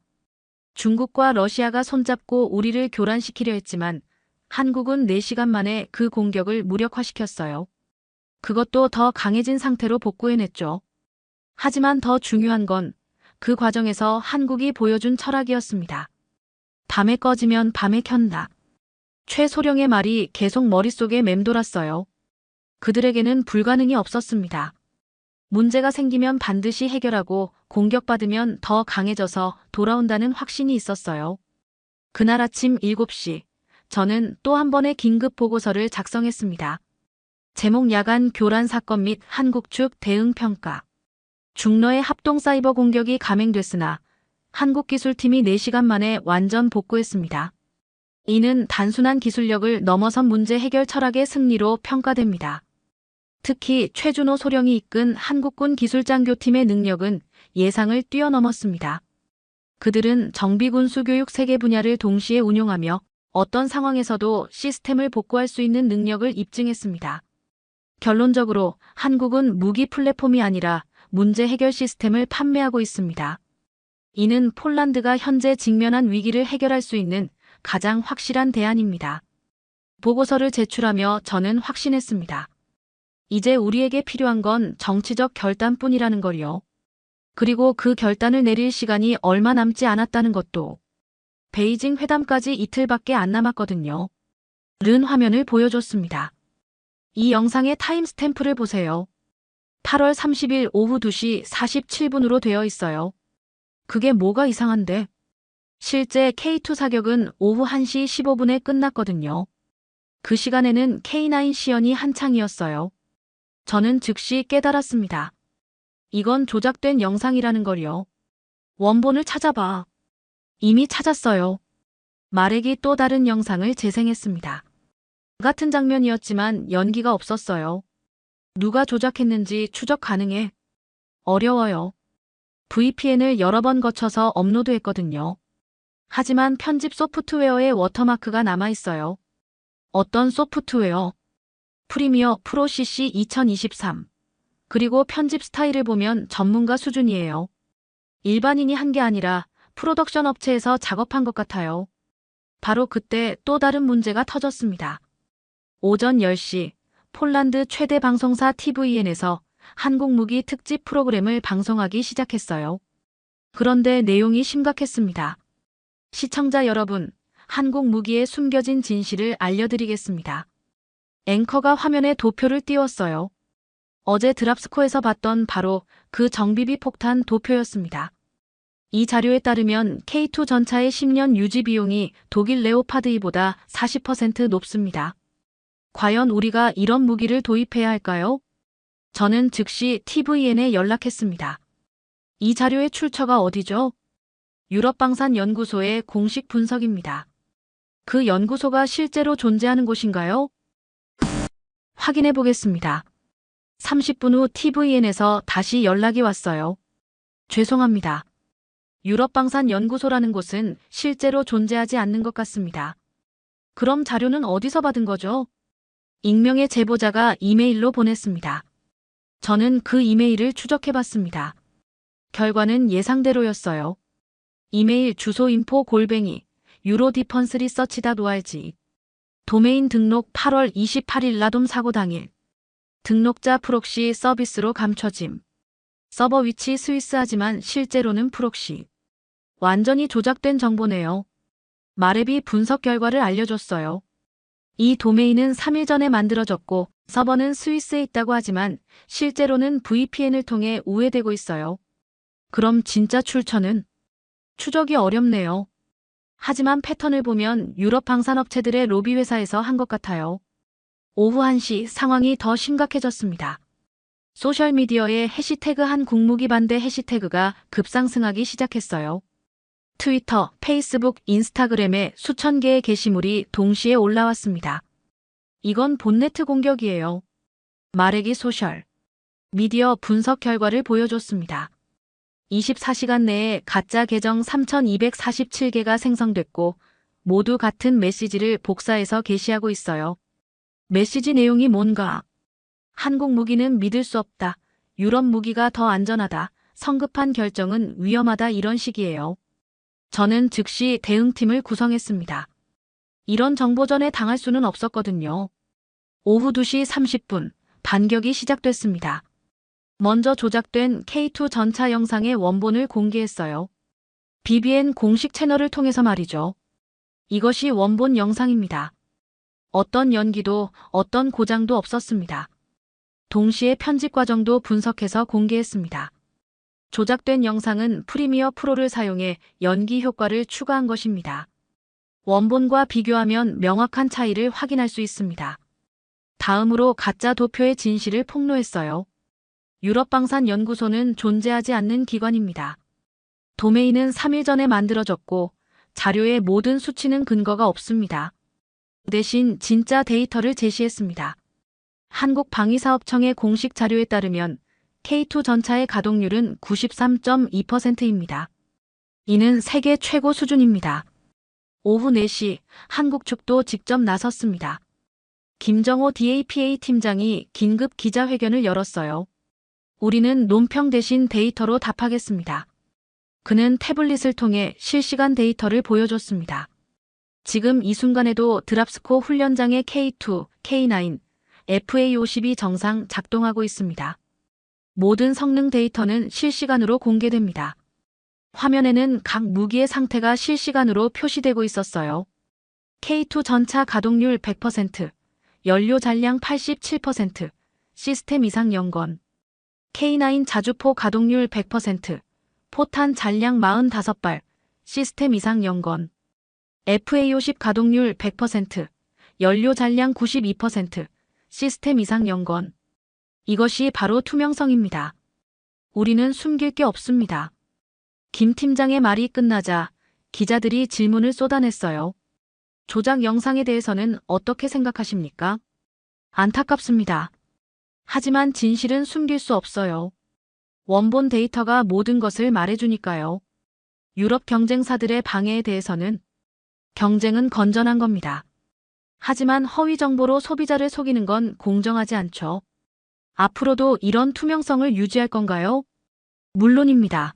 중국과 러시아가 손잡고 우리를 교란시키려 했지만 한국은 4시간 만에 그 공격을 무력화시켰어요. 그것도 더 강해진 상태로 복구해냈죠. 하지만 더 중요한 건 그 과정에서 한국이 보여준 철학이었습니다. 밤에 꺼지면 밤에 켠다. 최소령의 말이 계속 머릿속에 맴돌았어요. 그들에게는 불가능이 없었습니다. 문제가 생기면 반드시 해결하고 공격받으면 더 강해져서 돌아온다는 확신이 있었어요. 그날 아침 7시, 저는 또 한 번의 긴급 보고서를 작성했습니다. 제목 야간 교란 사건 및 한국 측 대응 평가. 중러의 합동 사이버 공격이 감행됐으나 한국 기술팀이 4시간 만에 완전 복구했습니다. 이는 단순한 기술력을 넘어선 문제 해결 철학의 승리로 평가됩니다. 특히 최준호 소령이 이끈 한국군 기술장교팀의 능력은 예상을 뛰어넘었습니다. 그들은 정비군수 교육 3개 분야를 동시에 운용하며 어떤 상황에서도 시스템을 복구할 수 있는 능력을 입증했습니다. 결론적으로 한국은 무기 플랫폼이 아니라 문제 해결 시스템을 판매하고 있습니다. 이는 폴란드가 현재 직면한 위기를 해결할 수 있는 가장 확실한 대안입니다. 보고서를 제출하며 저는 확신했습니다. 이제 우리에게 필요한 건 정치적 결단뿐이라는 걸요. 그리고 그 결단을 내릴 시간이 얼마 남지 않았다는 것도. 베이징 회담까지 이틀밖에 안 남았거든요. 른 화면을 보여줬습니다. 이 영상의 타임스탬프를 보세요. 8월 30일 오후 2시 47분으로 되어 있어요. 그게 뭐가 이상한데? 실제 K2 사격은 오후 1시 15분에 끝났거든요. 그 시간에는 K9 시연이 한창이었어요. 저는 즉시 깨달았습니다. 이건 조작된 영상이라는 걸요. 원본을 찾아봐. 이미 찾았어요. 마렉이 또 다른 영상을 재생했습니다. 같은 장면이었지만 연기가 없었어요. 누가 조작했는지 추적 가능해? 어려워요. VPN을 여러 번 거쳐서 업로드했거든요. 하지만 편집 소프트웨어에 워터마크가 남아있어요. 어떤 소프트웨어? 프리미어 프로 CC 2023. 그리고 편집 스타일을 보면 전문가 수준이에요. 일반인이 한 게 아니라 프로덕션 업체에서 작업한 것 같아요. 바로 그때 또 다른 문제가 터졌습니다. 오전 10시 폴란드 최대 방송사 TVN에서 한국 무기 특집 프로그램을 방송하기 시작했어요. 그런데 내용이 심각했습니다. 시청자 여러분, 한국 무기의 숨겨진 진실을 알려드리겠습니다. 앵커가 화면에 도표를 띄웠어요. 어제 드랍스코에서 봤던 바로 그 정비비 폭탄 도표였습니다. 이 자료에 따르면 K2 전차의 10년 유지 비용이 독일 레오파드 2보다 40% 높습니다. 과연 우리가 이런 무기를 도입해야 할까요? 저는 즉시 TVN에 연락했습니다. 이 자료의 출처가 어디죠? 유럽방산연구소의 공식 분석입니다. 그 연구소가 실제로 존재하는 곳인가요? 확인해 보겠습니다. 30분 후 TVN에서 다시 연락이 왔어요. 죄송합니다. 유럽방산연구소라는 곳은 실제로 존재하지 않는 것 같습니다. 그럼 자료는 어디서 받은 거죠? 익명의 제보자가 이메일로 보냈습니다. 저는 그 이메일을 추적해봤습니다. 결과는 예상대로였어요. 이메일 주소 info @eurodefense.org. 도메인 등록 8월 28일 라돔 사고 당일. 등록자 프록시 서비스로 감춰짐. 서버 위치 스위스하지만 실제로는 프록시. 완전히 조작된 정보네요. 마렙이 분석 결과를 알려줬어요. 이 도메인은 3일 전에 만들어졌고 서버는 스위스에 있다고 하지만 실제로는 VPN을 통해 우회되고 있어요. 그럼 진짜 출처는? 추적이 어렵네요. 하지만 패턴을 보면 유럽 방산업체들의 로비 회사에서 한 것 같아요. 오후 1시 상황이 더 심각해졌습니다. 소셜미디어에 해시태그 한국무기 반대 해시태그가 급상승하기 시작했어요. 트위터, 페이스북, 인스타그램에 수천 개의 게시물이 동시에 올라왔습니다. 이건 봇네트 공격이에요. 마렉이 소셜 미디어 분석 결과를 보여줬습니다. 24시간 내에 가짜 계정 3,247개가 생성됐고 모두 같은 메시지를 복사해서 게시하고 있어요. 메시지 내용이 뭔가? 한국 무기는 믿을 수 없다. 유럽 무기가 더 안전하다. 성급한 결정은 위험하다. 이런 식이에요. 저는 즉시 대응팀을 구성했습니다. 이런 정보전에 당할 수는 없었거든요. 오후 2시 30분 반격이 시작됐습니다. 먼저 조작된 K2 전차 영상의 원본을 공개했어요. BBN 공식 채널을 통해서 말이죠. 이것이 원본 영상입니다. 어떤 연기도 어떤 고장도 없었습니다. 동시에 편집 과정도 분석해서 공개했습니다. 조작된 영상은 프리미어 프로를 사용해 연기 효과를 추가한 것입니다. 원본과 비교하면 명확한 차이를 확인할 수 있습니다. 다음으로 가짜 도표의 진실을 폭로했어요. 유럽방산연구소는 존재하지 않는 기관입니다. 도메인은 3일 전에 만들어졌고 자료의 모든 수치는 근거가 없습니다. 대신 진짜 데이터를 제시했습니다. 한국방위사업청의 공식 자료에 따르면 K2 전차의 가동률은 93.2%입니다. 이는 세계 최고 수준입니다. 오후 4시 한국 측도 직접 나섰습니다. 김정호 DAPA 팀장이 긴급 기자회견을 열었어요. 우리는 논평 대신 데이터로 답하겠습니다. 그는 태블릿을 통해 실시간 데이터를 보여줬습니다. 지금 이 순간에도 드랍스코 훈련장의 K2, K9, FA-52 정상 작동하고 있습니다. 모든 성능 데이터는 실시간으로 공개됩니다. 화면에는 각 무기의 상태가 실시간으로 표시되고 있었어요. K2 전차 가동률 100%, 연료 잔량 87%, 시스템 이상 연건. K9 자주포 가동률 100%, 포탄 잔량 45발, 시스템 이상 연건. FA-50 가동률 100%, 연료 잔량 92%, 시스템 이상 연건. 이것이 바로 투명성입니다. 우리는 숨길 게 없습니다. 김 팀장의 말이 끝나자 기자들이 질문을 쏟아냈어요. 조작 영상에 대해서는 어떻게 생각하십니까? 안타깝습니다. 하지만 진실은 숨길 수 없어요. 원본 데이터가 모든 것을 말해주니까요. 유럽 경쟁사들의 방해에 대해서는 경쟁은 건전한 겁니다. 하지만 허위 정보로 소비자를 속이는 건 공정하지 않죠. 앞으로도 이런 투명성을 유지할 건가요? 물론입니다.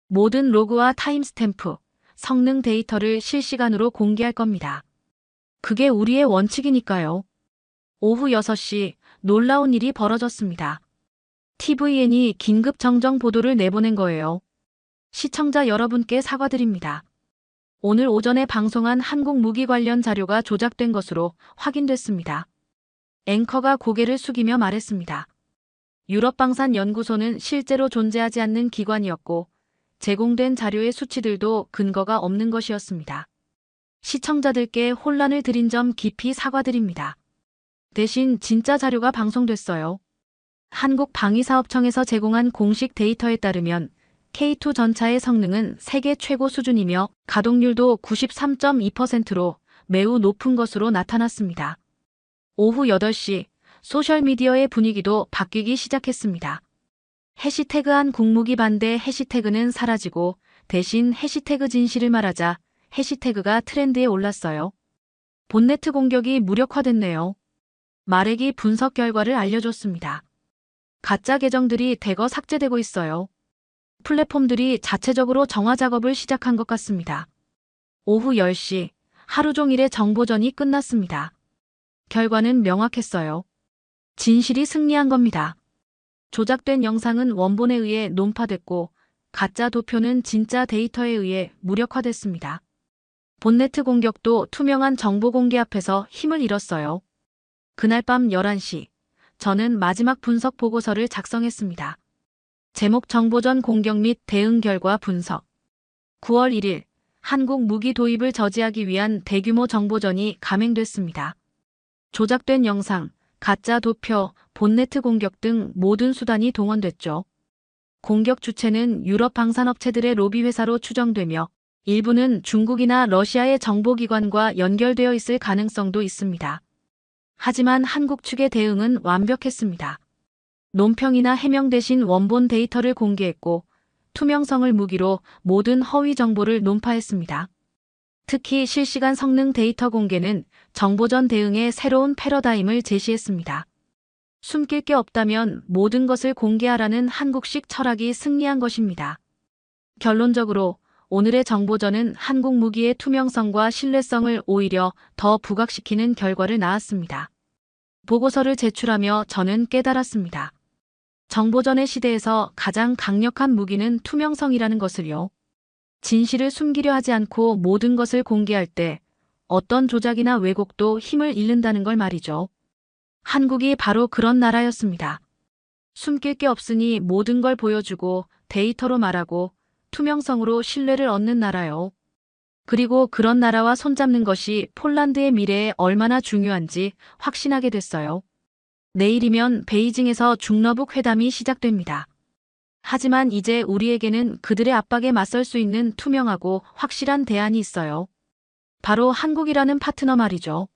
모든 로그와 타임스탬프, 성능 데이터를 실시간으로 공개할 겁니다. 그게 우리의 원칙이니까요. 오후 6시 놀라운 일이 벌어졌습니다. TVN이 긴급 정정 보도를 내보낸 거예요. 시청자 여러분께 사과드립니다. 오늘 오전에 방송한 한국 무기 관련 자료가 조작된 것으로 확인됐습니다. 앵커가 고개를 숙이며 말했습니다. 유럽방산연구소는 실제로 존재하지 않는 기관이었고 제공된 자료의 수치들도 근거가 없는 것이었습니다. 시청자들께 혼란을 드린 점 깊이 사과드립니다. 대신 진짜 자료가 방송됐어요. 한국방위사업청에서 제공한 공식 데이터에 따르면 K2 전차의 성능은 세계 최고 수준이며 가동률도 93.2%로 매우 높은 것으로 나타났습니다. 오후 8시 소셜미디어의 분위기도 바뀌기 시작했습니다. 해시태그한 국무기 반대 해시태그는 사라지고 대신 해시태그 진실을 말하자 해시태그가 트렌드에 올랐어요. 본네트 공격이 무력화됐네요. 마렉이 분석 결과를 알려줬습니다. 가짜 계정들이 대거 삭제되고 있어요. 플랫폼들이 자체적으로 정화 작업을 시작한 것 같습니다. 오후 10시 하루 종일의 정보전이 끝났습니다. 결과는 명확했어요. 진실이 승리한 겁니다. 조작된 영상은 원본에 의해 논파됐고 가짜 도표는 진짜 데이터에 의해 무력화됐습니다. 본네트 공격도 투명한 정보 공개 앞에서 힘을 잃었어요. 그날 밤 11시 저는 마지막 분석 보고서를 작성했습니다. 제목 정보전 공격 및 대응 결과 분석. 9월 1일 한국 무기 도입을 저지하기 위한 대규모 정보전이 감행됐습니다. 조작된 영상, 가짜 도표, 본네트 공격 등 모든 수단이 동원됐죠. 공격 주체는 유럽 방산업체들의 로비 회사로 추정되며 일부는 중국이나 러시아의 정보기관과 연결되어 있을 가능성도 있습니다. 하지만 한국 측의 대응은 완벽했습니다. 논평이나 해명 대신 원본 데이터를 공개했고 투명성을 무기로 모든 허위 정보를 논파했습니다. 특히 실시간 성능 데이터 공개는 정보전 대응의 새로운 패러다임을 제시했습니다. 숨길 게 없다면 모든 것을 공개하라는 한국식 철학이 승리한 것입니다. 결론적으로 오늘의 정보전은 한국 무기의 투명성과 신뢰성을 오히려 더 부각시키는 결과를 낳았습니다. 보고서를 제출하며 저는 깨달았습니다. 정보전의 시대에서 가장 강력한 무기는 투명성이라는 것을요. 진실을 숨기려 하지 않고 모든 것을 공개할 때 어떤 조작이나 왜곡도 힘을 잃는다는 걸 말이죠. 한국이 바로 그런 나라였습니다. 숨길 게 없으니 모든 걸 보여주고 데이터로 말하고 투명성으로 신뢰를 얻는 나라요. 그리고 그런 나라와 손잡는 것이 폴란드의 미래에 얼마나 중요한지 확신하게 됐어요. 내일이면 베이징에서 중러북 회담이 시작됩니다. 하지만 이제 우리에게는 그들의 압박에 맞설 수 있는 투명하고 확실한 대안이 있어요. 바로 한국이라는 파트너 말이죠.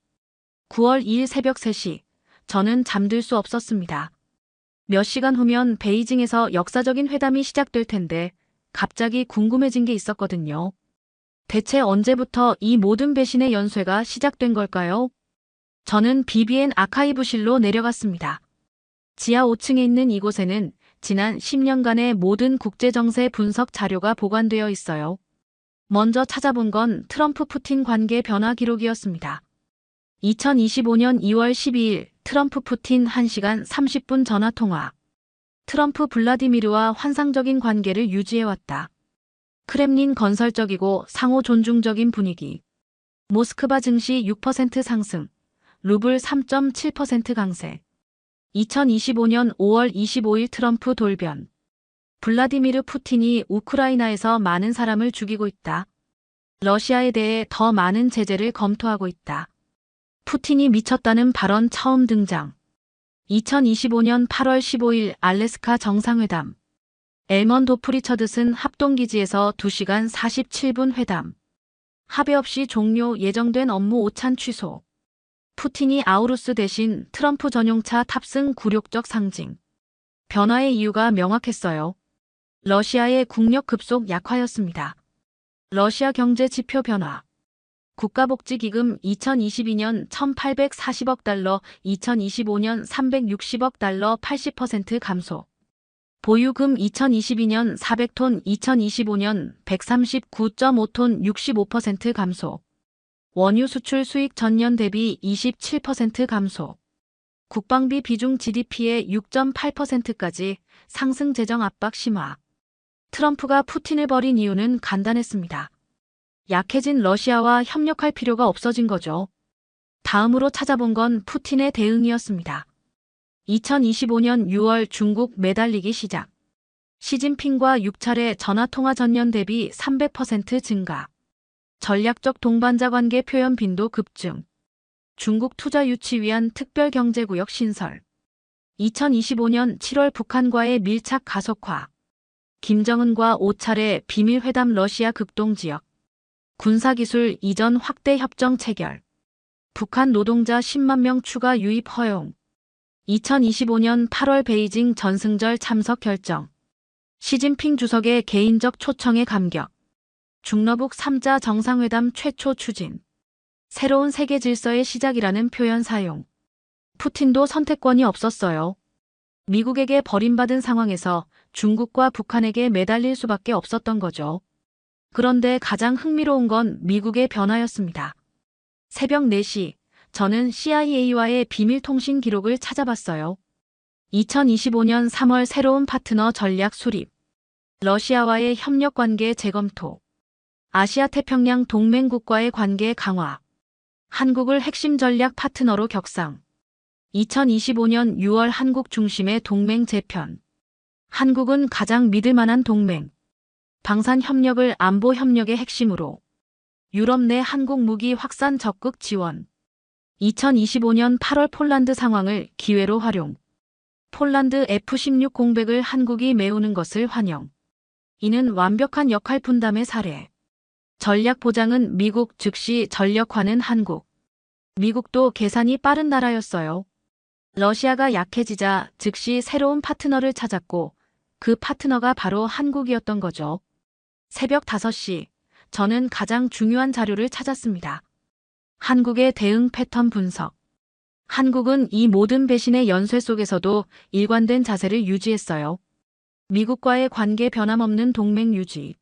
9월 2일 새벽 3시, 저는 잠들 수 없었습니다. 몇 시간 후면 베이징에서 역사적인 회담이 시작될 텐데 갑자기 궁금해진 게 있었거든요. 대체 언제부터 이 모든 배신의 연쇄가 시작된 걸까요? 저는 BBN 아카이브실로 내려갔습니다. 지하 5층에 있는 이곳에는 지난 10년간의 모든 국제정세 분석 자료가 보관되어 있어요. 먼저 찾아본 건 트럼프 푸틴 관계 변화 기록이었습니다. 2025년 2월 12일 트럼프 푸틴 1시간 30분 전화통화. 트럼프 블라디미르와 환상적인 관계를 유지해왔다. 크렘린 건설적이고 상호 존중적인 분위기. 모스크바 증시 6% 상승. 루블 3.7% 강세. 2025년 5월 25일 트럼프 돌변. 블라디미르 푸틴이 우크라이나에서 많은 사람을 죽이고 있다. 러시아에 대해 더 많은 제재를 검토하고 있다. 푸틴이 미쳤다는 발언 처음 등장. 2025년 8월 15일 알래스카 정상회담. 엘먼도프 리처드슨 합동기지에서 2시간 47분 회담. 합의 없이 종료 예정된 업무 오찬 취소. 푸틴이 아우루스 대신 트럼프 전용차 탑승 굴욕적 상징. 변화의 이유가 명확했어요. 러시아의 국력 급속 약화였습니다. 러시아 경제 지표 변화. 국가복지기금 2022년 1,840억 달러, 2025년 360억 달러 80% 감소. 보유금 2022년 400톤, 2025년 139.5톤 65% 감소. 원유 수출 수익 전년 대비 27% 감소. 국방비 비중 GDP의 6.8%까지 상승 재정 압박 심화. 트럼프가 푸틴을 버린 이유는 간단했습니다. 약해진 러시아와 협력할 필요가 없어진 거죠. 다음으로 찾아본 건 푸틴의 대응이었습니다. 2025년 6월 중국 매달리기 시작. 시진핑과 6차례 전화통화 전년 대비 300% 증가. 전략적 동반자 관계 표현 빈도 급증. 중국 투자 유치 위한 특별경제구역 신설. 2025년 7월 북한과의 밀착 가속화. 김정은과 5차례 비밀회담 러시아 극동지역. 군사기술 이전 확대 협정 체결. 북한 노동자 10만 명 추가 유입 허용. 2025년 8월 베이징 전승절 참석 결정. 시진핑 주석의 개인적 초청에 감격. 중러북 3자 정상회담 최초 추진. 새로운 세계 질서의 시작이라는 표현 사용. 푸틴도 선택권이 없었어요. 미국에게 버림받은 상황에서 중국과 북한에게 매달릴 수밖에 없었던 거죠. 그런데 가장 흥미로운 건 미국의 변화였습니다. 새벽 4시, 저는 CIA와의 비밀통신 기록을 찾아봤어요. 2025년 3월 새로운 파트너 전략 수립. 러시아와의 협력 관계 재검토. 아시아 태평양 동맹국과의 관계 강화. 한국을 핵심 전략 파트너로 격상. 2025년 6월 한국 중심의 동맹 재편. 한국은 가장 믿을 만한 동맹. 방산 협력을 안보 협력의 핵심으로. 유럽 내 한국 무기 확산 적극 지원. 2025년 8월 폴란드 상황을 기회로 활용. 폴란드 F-16 공백을 한국이 메우는 것을 환영. 이는 완벽한 역할 분담의 사례. 전략 보장은 미국 즉시 전력화는 한국. 미국도 계산이 빠른 나라였어요. 러시아가 약해지자 즉시 새로운 파트너를 찾았고 그 파트너가 바로 한국이었던 거죠. 새벽 5시, 저는 가장 중요한 자료를 찾았습니다. 한국의 대응 패턴 분석. 한국은 이 모든 배신의 연쇄 속에서도 일관된 자세를 유지했어요. 미국과의 관계 변함없는 동맹 유지.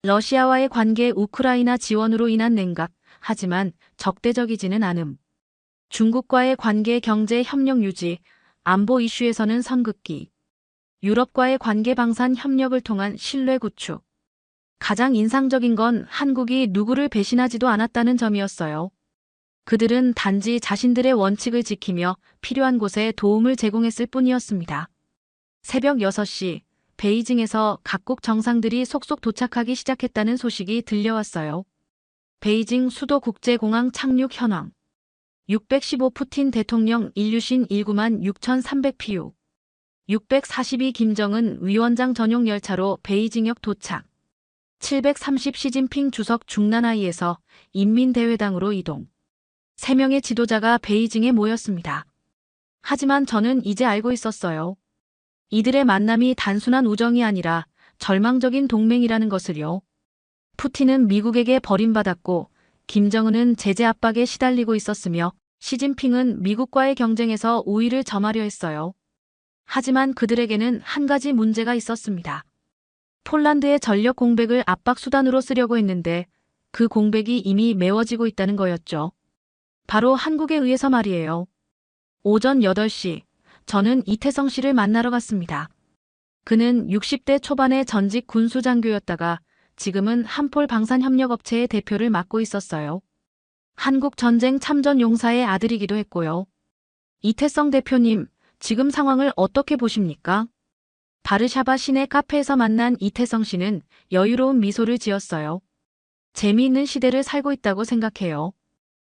러시아와의 관계 우크라이나 지원으로 인한 냉각, 하지만 적대적이지는 않음. 중국과의 관계 경제 협력 유지, 안보 이슈에서는 선긋기. 유럽과의 관계 방산 협력을 통한 신뢰 구축. 가장 인상적인 건 한국이 누구를 배신하지도 않았다는 점이었어요. 그들은 단지 자신들의 원칙을 지키며 필요한 곳에 도움을 제공했을 뿐이었습니다. 새벽 6시, 베이징에서 각국 정상들이 속속 도착하기 시작했다는 소식이 들려왔어요. 베이징 수도국제공항 착륙 현황. 615 푸틴 대통령 인류신 19만 6,300 피우. 642 김정은 위원장 전용 열차로 베이징역 도착. 730 시진핑 주석 중난하이에서 인민대회당으로 이동. 3명의 지도자가 베이징에 모였습니다. 하지만 저는 이제 알고 있었어요. 이들의 만남이 단순한 우정이 아니라 절망적인 동맹이라는 것을요. 푸틴은 미국에게 버림받았고 김정은은 제재 압박에 시달리고 있었으며 시진핑은 미국과의 경쟁에서 우위를 점하려 했어요. 하지만 그들에게는 한 가지 문제가 있었습니다. 폴란드의 전력 공백을 압박 수단으로 쓰려고 했는데 그 공백이 이미 메워지고 있다는 거였죠. 바로 한국에 의해서 말이에요. 오전 8시, 저는 이태성 씨를 만나러 갔습니다. 그는 60대 초반의 전직 군수장교였다가 지금은 한폴 방산협력업체의 대표를 맡고 있었어요. 한국 전쟁 참전 용사의 아들이기도 했고요. 이태성 대표님, 지금 상황을 어떻게 보십니까? 바르샤바 시내 카페에서 만난 이태성 씨는 여유로운 미소를 지었어요. 재미있는 시대를 살고 있다고 생각해요.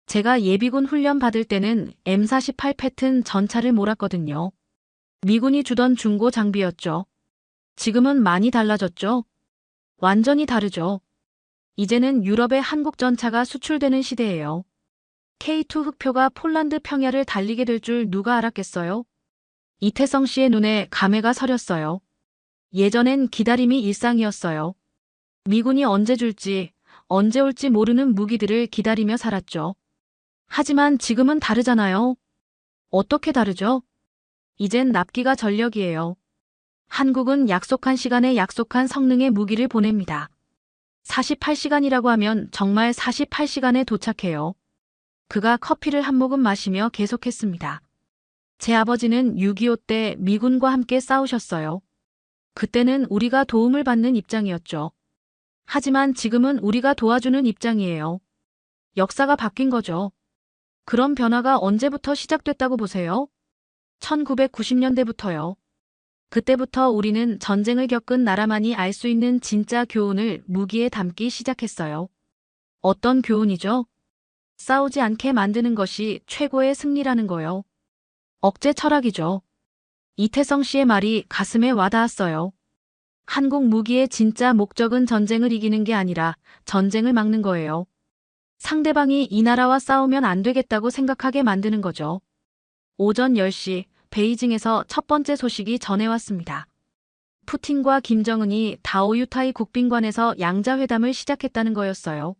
제가 예비군 훈련 받을 때는 M48 패튼 전차를 몰았거든요. 미군이 주던 중고 장비였죠. 지금은 많이 달라졌죠? 완전히 다르죠. 이제는 유럽의 한국 전차가 수출되는 시대예요. K2 흑표가 폴란드 평야를 달리게 될 줄 누가 알았겠어요? 이태성 씨의 눈에 감회가 서렸어요. 예전엔 기다림이 일상이었어요. 미군이 언제 줄지, 언제 올지 모르는 무기들을 기다리며 살았죠. 하지만 지금은 다르잖아요. 어떻게 다르죠? 이젠 납기가 전력이에요. 한국은 약속한 시간에 약속한 성능의 무기를 보냅니다. 48시간이라고 하면 정말 48시간에 도착해요. 그가 커피를 한 모금 마시며 계속했습니다. 제 아버지는 6.25 때 미군과 함께 싸우셨어요. 그때는 우리가 도움을 받는 입장이었죠. 하지만 지금은 우리가 도와주는 입장이에요. 역사가 바뀐 거죠. 그런 변화가 언제부터 시작됐다고 보세요? 1990년대부터요. 그때부터 우리는 전쟁을 겪은 나라만이 알 수 있는 진짜 교훈을 무기에 담기 시작했어요. 어떤 교훈이죠? 싸우지 않게 만드는 것이 최고의 승리라는 거요. 억제 철학이죠. 이태성 씨의 말이 가슴에 와닿았어요. 한국 무기의 진짜 목적은 전쟁을 이기는 게 아니라 전쟁을 막는 거예요. 상대방이 이 나라와 싸우면 안 되겠다고 생각하게 만드는 거죠. 오전 10시 베이징에서 첫 번째 소식이 전해왔습니다. 푸틴과 김정은이 다오유타이 국빈관에서 양자회담을 시작했다는 거였어요.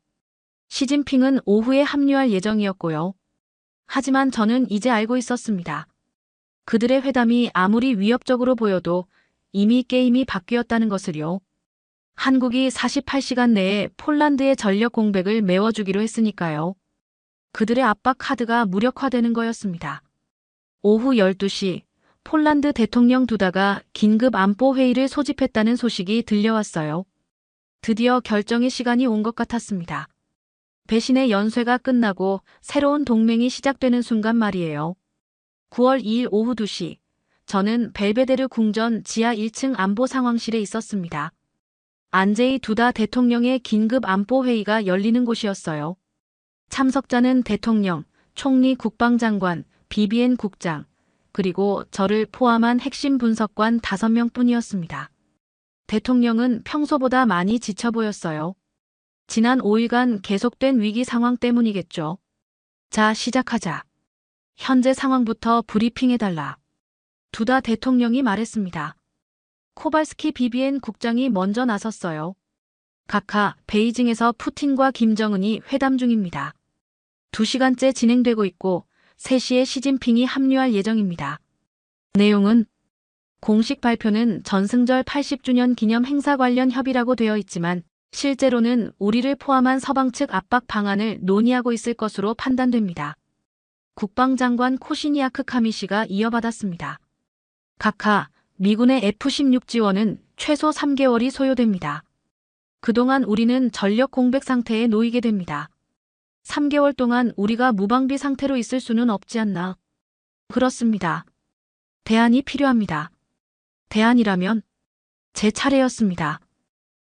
시진핑은 오후에 합류할 예정이었고요. 하지만 저는 이제 알고 있었습니다. 그들의 회담이 아무리 위협적으로 보여도 이미 게임이 바뀌었다는 것을요. 한국이 48시간 내에 폴란드의 전력 공백을 메워주기로 했으니까요. 그들의 압박 카드가 무력화되는 거였습니다. 오후 12시 폴란드 대통령 두다가 긴급 안보 회의를 소집했다는 소식이 들려왔어요. 드디어 결정의 시간이 온 것 같았습니다. 배신의 연쇄가 끝나고 새로운 동맹이 시작되는 순간 말이에요. 9월 2일 오후 2시, 저는 벨베데르 궁전 지하 1층 안보 상황실에 있었습니다. 안제이 두다 대통령의 긴급 안보 회의가 열리는 곳이었어요. 참석자는 대통령, 총리 국방장관, BBN 국장, 그리고 저를 포함한 핵심 분석관 5명 뿐이었습니다. 대통령은 평소보다 많이 지쳐 보였어요. 지난 5일간 계속된 위기 상황 때문이겠죠. 자, 시작하자. 현재 상황부터 브리핑해달라. 두다 대통령이 말했습니다. 코발스키 BBN 국장이 먼저 나섰어요. 각하, 베이징에서 푸틴과 김정은이 회담 중입니다. 2시간째 진행되고 있고 3시에 시진핑이 합류할 예정입니다. 내용은 공식 발표는 전승절 80주년 기념 행사 관련 협의라고 되어 있지만 실제로는 우리를 포함한 서방 측 압박 방안을 논의하고 있을 것으로 판단됩니다. 국방장관 코시니아크 카미시가 이어받았습니다. 각하, 미군의 F-16 지원은 최소 3개월이 소요됩니다. 그동안 우리는 전력 공백 상태에 놓이게 됩니다. 3개월 동안 우리가 무방비 상태로 있을 수는 없지 않나. 그렇습니다. 대안이 필요합니다. 대안이라면 제 차례였습니다.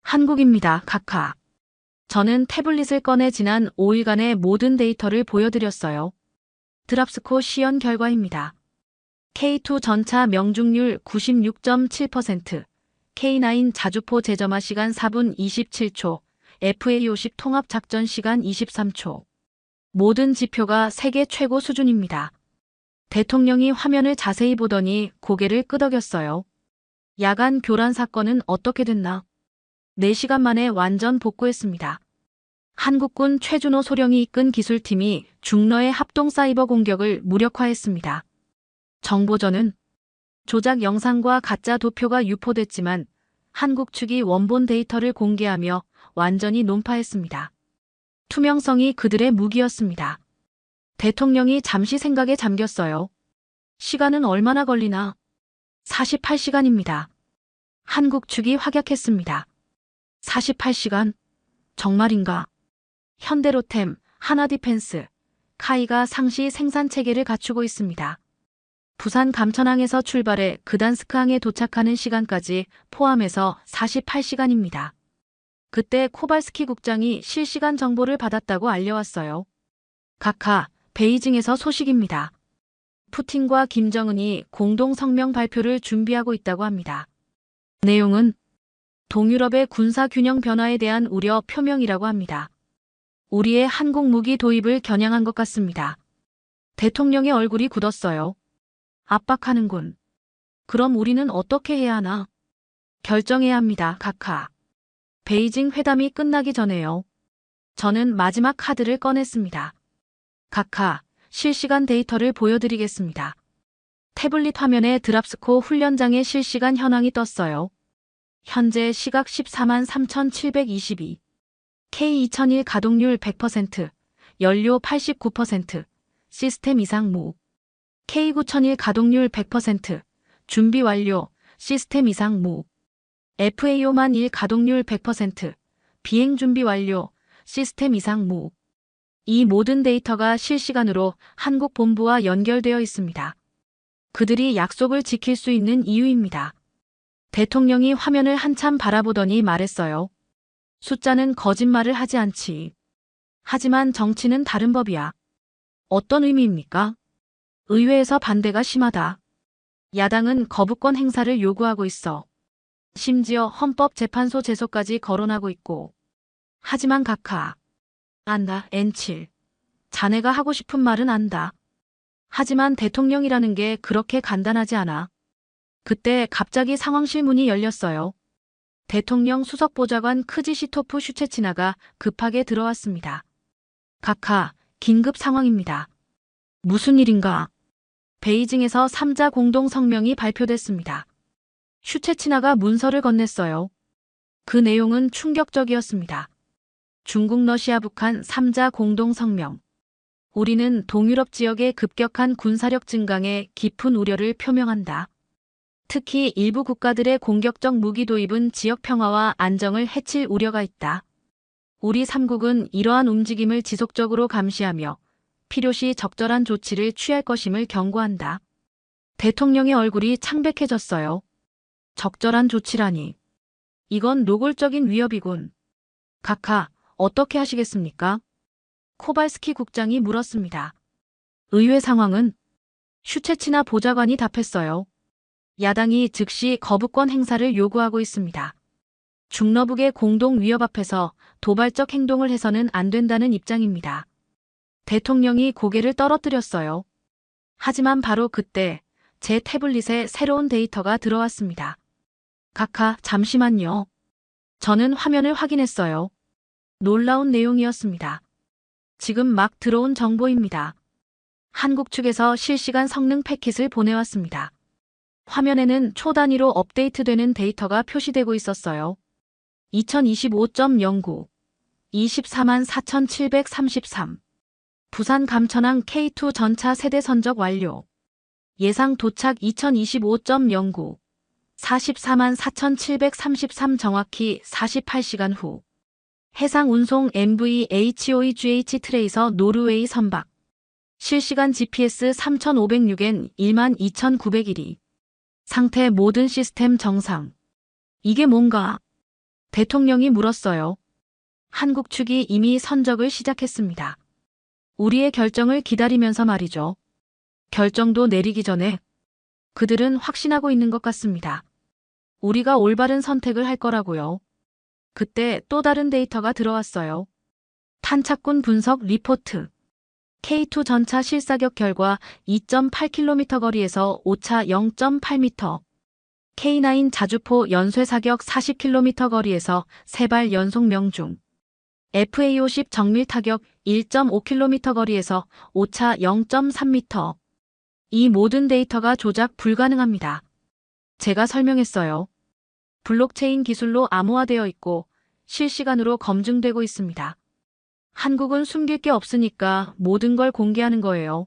한국입니다, 각하. 저는 태블릿을 꺼내 지난 5일간의 모든 데이터를 보여드렸어요. 드랍스코 시연 결과입니다. K2 전차 명중률 96.7%, K9 자주포 재점화 시간 4분 27초, FA50 통합 작전 시간 23초. 모든 지표가 세계 최고 수준입니다. 대통령이 화면을 자세히 보더니 고개를 끄덕였어요. 야간 교란 사건은 어떻게 됐나? 4시간 만에 완전 복구했습니다. 한국군 최준호 소령이 이끈 기술팀이 중러의 합동 사이버 공격을 무력화했습니다. 정보전은 조작 영상과 가짜 도표가 유포됐지만 한국 측이 원본 데이터를 공개하며 완전히 논파했습니다. 투명성이 그들의 무기였습니다. 대통령이 잠시 생각에 잠겼어요. 시간은 얼마나 걸리나? 48시간입니다. 한국 측이 확약했습니다. 48시간? 정말인가? 현대로템, 하나디펜스, 카이가 상시 생산 체계를 갖추고 있습니다. 부산 감천항에서 출발해 그단스크항에 도착하는 시간까지 포함해서 48시간입니다. 그때 코발스키 국장이 실시간 정보를 받았다고 알려왔어요. 각하, 베이징에서 소식입니다. 푸틴과 김정은이 공동 성명 발표를 준비하고 있다고 합니다. 내용은 동유럽의 군사 균형 변화에 대한 우려 표명이라고 합니다. 우리의 한국 무기 도입을 겨냥한 것 같습니다. 대통령의 얼굴이 굳었어요. 압박하는군. 그럼 우리는 어떻게 해야 하나? 결정해야 합니다, 각하. 베이징 회담이 끝나기 전에요. 저는 마지막 카드를 꺼냈습니다. 각하, 실시간 데이터를 보여드리겠습니다. 태블릿 화면에 드랍스코 훈련장의 실시간 현황이 떴어요. 현재 시각 14만 3,722. K2001 가동률 100%, 연료 89%, 시스템 이상 무. K9001 가동률 100%, 준비 완료, 시스템 이상 무. FA5만 1 가동률 100%, 비행 준비 완료, 시스템 이상 무. 이 모든 데이터가 실시간으로 한국 본부와 연결되어 있습니다. 그들이 약속을 지킬 수 있는 이유입니다. 대통령이 화면을 한참 바라보더니 말했어요. 숫자는 거짓말을 하지 않지. 하지만 정치는 다른 법이야. 어떤 의미입니까? 의회에서 반대가 심하다. 야당은 거부권 행사를 요구하고 있어. 심지어 헌법재판소 제소까지 거론하고 있고. 하지만 각하. 안다, N7. 자네가 하고 싶은 말은 안다. 하지만 대통령이라는 게 그렇게 간단하지 않아. 그때 갑자기 상황실 문이 열렸어요. 대통령 수석보좌관 크지시토프 슈체치나가 급하게 들어왔습니다. 각하, 긴급 상황입니다. 무슨 일인가? 베이징에서 3자 공동 성명이 발표됐습니다. 슈체치나가 문서를 건넸어요. 그 내용은 충격적이었습니다. 중국, 러시아, 북한 3자 공동 성명. 우리는 동유럽 지역의 급격한 군사력 증강에 깊은 우려를 표명한다. 특히 일부 국가들의 공격적 무기 도입은 지역 평화와 안정을 해칠 우려가 있다. 우리 3국은 이러한 움직임을 지속적으로 감시하며 필요시 적절한 조치를 취할 것임을 경고한다. 대통령의 얼굴이 창백해졌어요. 적절한 조치라니. 이건 노골적인 위협이군. 각하, 어떻게 하시겠습니까? 코발스키 국장이 물었습니다. 의회 상황은? 슈체치나 보좌관이 답했어요. 야당이 즉시 거부권 행사를 요구하고 있습니다. 중러북의 공동 위협 앞에서 도발적 행동을 해서는 안 된다는 입장입니다. 대통령이 고개를 떨어뜨렸어요. 하지만 바로 그때 제 태블릿에 새로운 데이터가 들어왔습니다. 각하, 잠시만요. 저는 화면을 확인했어요. 놀라운 내용이었습니다. 지금 막 들어온 정보입니다. 한국 측에서 실시간 성능 패킷을 보내왔습니다. 화면에는 초 단위로 업데이트되는 데이터가 표시되고 있었어요. 2025.09, 24만 4,733. 부산 감천항 K2 전차 세대 선적 완료. 예상 도착 2025.09, 44만 4,733 정확히 48시간 후. 해상 운송 MVHOEGH 트레이서 노르웨이 선박. 실시간 GPS 3506엔 12,901이. 상태 모든 시스템 정상. 이게 뭔가? 대통령이 물었어요. 한국 측이 이미 선적을 시작했습니다. 우리의 결정을 기다리면서 말이죠. 결정도 내리기 전에 그들은 확신하고 있는 것 같습니다. 우리가 올바른 선택을 할 거라고요. 그때 또 다른 데이터가 들어왔어요. 탄착군 분석 리포트. K2 전차 실사격 결과 2.8km 거리에서 오차 0.8m. K9 자주포 연쇄 사격 40km 거리에서 3발 연속 명중. FA50 정밀 타격 1.5km 거리에서 오차 0.3m. 이 모든 데이터가 조작 불가능합니다. 제가 설명했어요. 블록체인 기술로 암호화되어 있고 실시간으로 검증되고 있습니다. 한국은 숨길 게 없으니까 모든 걸 공개하는 거예요.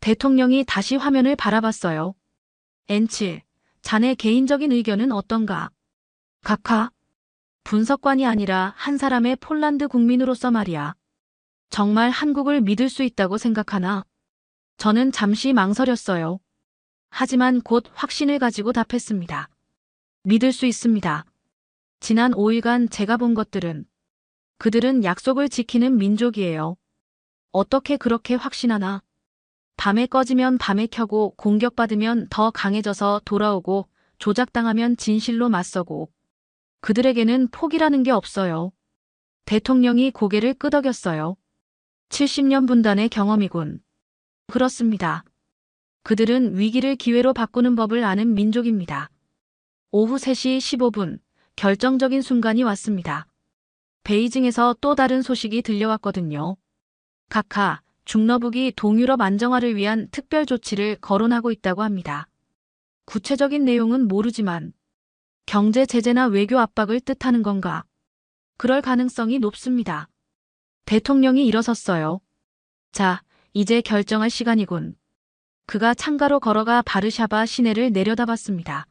대통령이 다시 화면을 바라봤어요. N7, 자네 개인적인 의견은 어떤가? 각하, 분석관이 아니라 한 사람의 폴란드 국민으로서 말이야. 정말 한국을 믿을 수 있다고 생각하나? 저는 잠시 망설였어요. 하지만 곧 확신을 가지고 답했습니다. 믿을 수 있습니다. 지난 5일간 제가 본 것들은 그들은 약속을 지키는 민족이에요. 어떻게 그렇게 확신하나? 밤에 꺼지면 밤에 켜고 공격받으면 더 강해져서 돌아오고 조작당하면 진실로 맞서고 그들에게는 포기라는 게 없어요. 대통령이 고개를 끄덕였어요. 70년 분단의 경험이군. 그렇습니다. 그들은 위기를 기회로 바꾸는 법을 아는 민족입니다. 오후 3시 15분 결정적인 순간이 왔습니다. 베이징에서 또 다른 소식이 들려왔거든요. 각하, 중러북이 동유럽 안정화를 위한 특별 조치를 거론하고 있다고 합니다. 구체적인 내용은 모르지만 경제 제재나 외교 압박을 뜻하는 건가? 그럴 가능성이 높습니다. 대통령이 일어섰어요. 자, 이제 결정할 시간이군. 그가 창가로 걸어가 바르샤바 시내를 내려다봤습니다.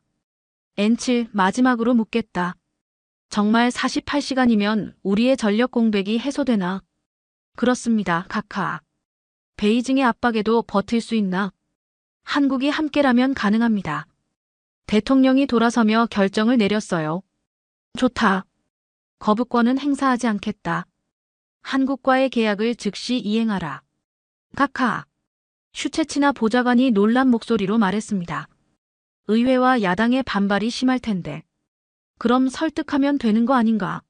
N7 마지막으로 묻겠다. 정말 48시간이면 우리의 전력 공백이 해소되나? 그렇습니다, 각하. 베이징의 압박에도 버틸 수 있나? 한국이 함께라면 가능합니다. 대통령이 돌아서며 결정을 내렸어요. 좋다. 거부권은 행사하지 않겠다. 한국과의 계약을 즉시 이행하라. 각하. 슈체치나 보좌관이 놀란 목소리로 말했습니다. 의회와 야당의 반발이 심할 텐데. 그럼 설득하면 되는 거 아닌가?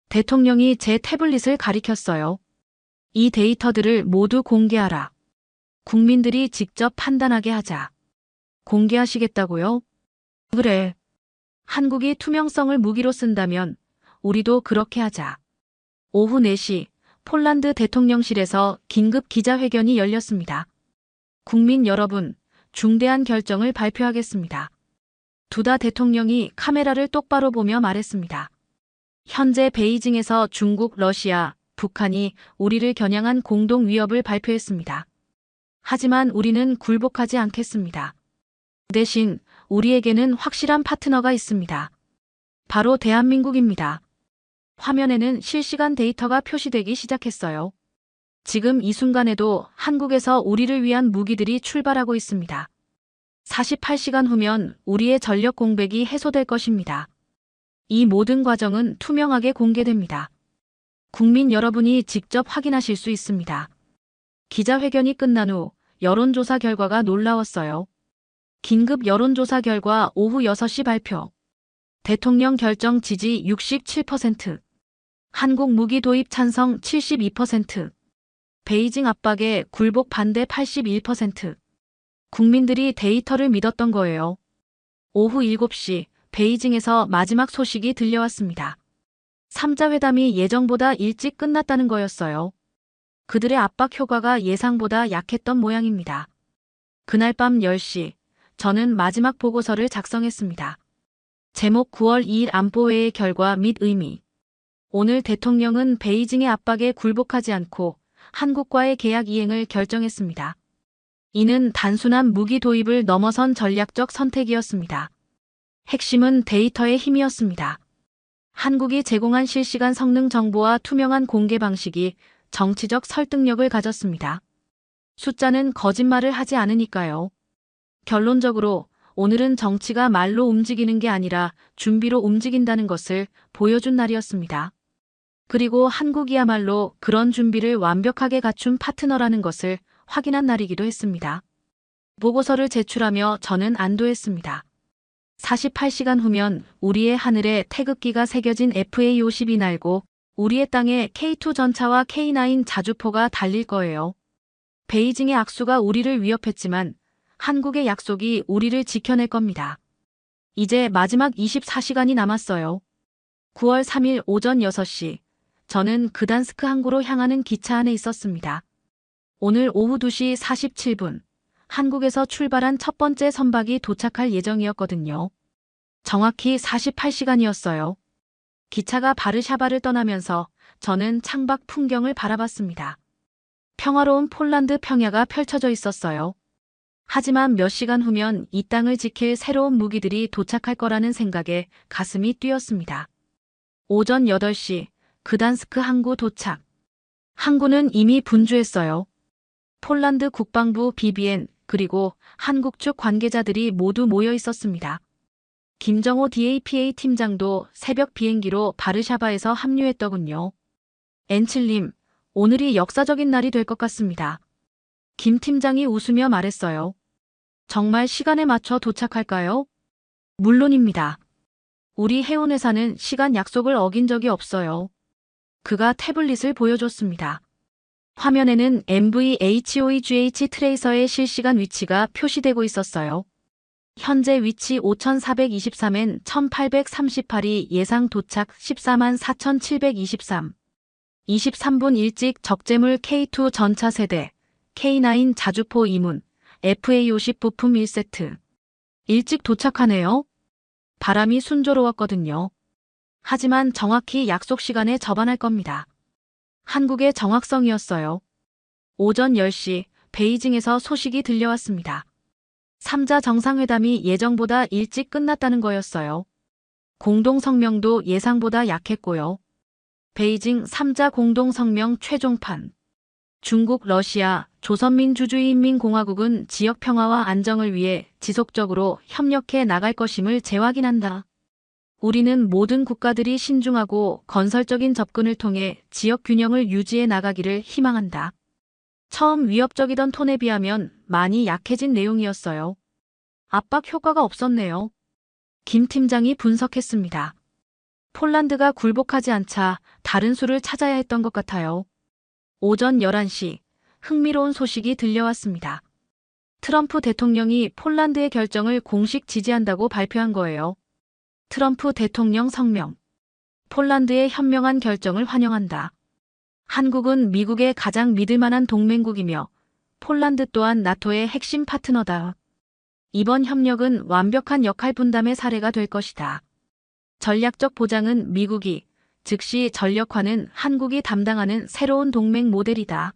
대통령이 제 태블릿을 가리켰어요. 이 데이터들을 모두 공개하라. 국민들이 직접 판단하게 하자. 공개하시겠다고요? 그래. 한국이 투명성을 무기로 쓴다면 우리도 그렇게 하자. 오후 4시 폴란드 대통령실에서 긴급 기자회견이 열렸습니다. 국민 여러분, 중대한 결정을 발표하겠습니다. 두다 대통령이 카메라를 똑바로 보며 말했습니다. 현재 베이징에서 중국, 러시아, 북한이 우리를 겨냥한 공동 위협을 발표했습니다. 하지만 우리는 굴복하지 않겠습니다. 대신 우리에게는 확실한 파트너가 있습니다. 바로 대한민국입니다. 화면에는 실시간 데이터가 표시되기 시작했어요. 지금 이 순간에도 한국에서 우리를 위한 무기들이 출발하고 있습니다. 48시간 후면 우리의 전력 공백이 해소될 것입니다. 이 모든 과정은 투명하게 공개됩니다. 국민 여러분이 직접 확인하실 수 있습니다. 기자회견이 끝난 후 여론조사 결과가 놀라웠어요. 긴급 여론조사 결과 오후 6시 발표. 대통령 결정 지지 67%. 한국 무기 도입 찬성 72%. 베이징 압박에 굴복 반대 81%. 국민들이 데이터를 믿었던 거예요. 오후 7시 베이징에서 마지막 소식이 들려왔습니다. 3자 회담이 예정보다 일찍 끝났다는 거였어요. 그들의 압박 효과가 예상보다 약했던 모양입니다. 그날 밤 10시 저는 마지막 보고서를 작성했습니다. 제목 9월 2일 안보회의 결과 및 의미. 오늘 대통령은 베이징의 압박에 굴복하지 않고 한국과의 계약 이행을 결정했습니다. 이는 단순한 무기 도입을 넘어선 전략적 선택이었습니다. 핵심은 데이터의 힘이었습니다. 한국이 제공한 실시간 성능 정보와 투명한 공개 방식이 정치적 설득력을 가졌습니다. 숫자는 거짓말을 하지 않으니까요. 결론적으로 오늘은 정치가 말로 움직이는 게 아니라 준비로 움직인다는 것을 보여준 날이었습니다. 그리고 한국이야말로 그런 준비를 완벽하게 갖춘 파트너라는 것을 확인한 날이기도 했습니다. 보고서를 제출하며 저는 안도했습니다. 48시간 후면 우리의 하늘에 태극기가 새겨진 FA-52 날고 우리의 땅에 K2 전차와 K9 자주포가 달릴 거예요. 베이징의 악수가 우리를 위협했지만 한국의 약속이 우리를 지켜낼 겁니다. 이제 마지막 24시간이 남았어요. 9월 3일 오전 6시, 저는 그단스크 항구로 향하는 기차 안에 있었습니다. 오늘 오후 2시 47분, 한국에서 출발한 첫 번째 선박이 도착할 예정이었거든요. 정확히 48시간이었어요. 기차가 바르샤바를 떠나면서 저는 창밖 풍경을 바라봤습니다. 평화로운 폴란드 평야가 펼쳐져 있었어요. 하지만 몇 시간 후면 이 땅을 지킬 새로운 무기들이 도착할 거라는 생각에 가슴이 뛰었습니다. 오전 8시, 그단스크 항구 도착. 항구는 이미 분주했어요. 폴란드 국방부 BBN 그리고 한국 측 관계자들이 모두 모여 있었습니다. 김정호 DAPA 팀장도 새벽 비행기로 바르샤바에서 합류했더군요. 엔칠님, 오늘이 역사적인 날이 될 것 같습니다. 김 팀장이 웃으며 말했어요. 정말 시간에 맞춰 도착할까요? 물론입니다. 우리 해운회사는 시간 약속을 어긴 적이 없어요. 그가 태블릿을 보여줬습니다. 화면에는 MVHOEGH 트레이서의 실시간 위치가 표시되고 있었어요. 현재 위치 5423엔 1838이 예상 도착 144,723. 23분 일찍 적재물 K2 전차 세대, K9 자주포 2문, FA-50 부품 1세트. 일찍 도착하네요. 바람이 순조로웠거든요. 하지만 정확히 약속 시간에 접안할 겁니다. 한국의 정확성이었어요. 오전 10시 베이징에서 소식이 들려왔습니다. 3자 정상회담이 예정보다 일찍 끝났다는 거였어요. 공동성명도 예상보다 약했고요. 베이징 3자 공동성명 최종판. 중국, 러시아, 조선민주주의인민공화국은 지역 평화와 안정을 위해 지속적으로 협력해 나갈 것임을 재확인한다. 우리는 모든 국가들이 신중하고 건설적인 접근을 통해 지역 균형을 유지해 나가기를 희망한다. 처음 위협적이던 톤에 비하면 많이 약해진 내용이었어요. 압박 효과가 없었네요. 김 팀장이 분석했습니다. 폴란드가 굴복하지 않자 다른 수를 찾아야 했던 것 같아요. 오전 11시, 흥미로운 소식이 들려왔습니다. 트럼프 대통령이 폴란드의 결정을 공식 지지한다고 발표한 거예요. 트럼프 대통령 성명. 폴란드의 현명한 결정을 환영한다. 한국은 미국의 가장 믿을만한 동맹국이며 폴란드 또한 나토의 핵심 파트너다. 이번 협력은 완벽한 역할 분담의 사례가 될 것이다. 전략적 보장은 미국이, 즉시 전력화는 한국이 담당하는 새로운 동맹 모델이다.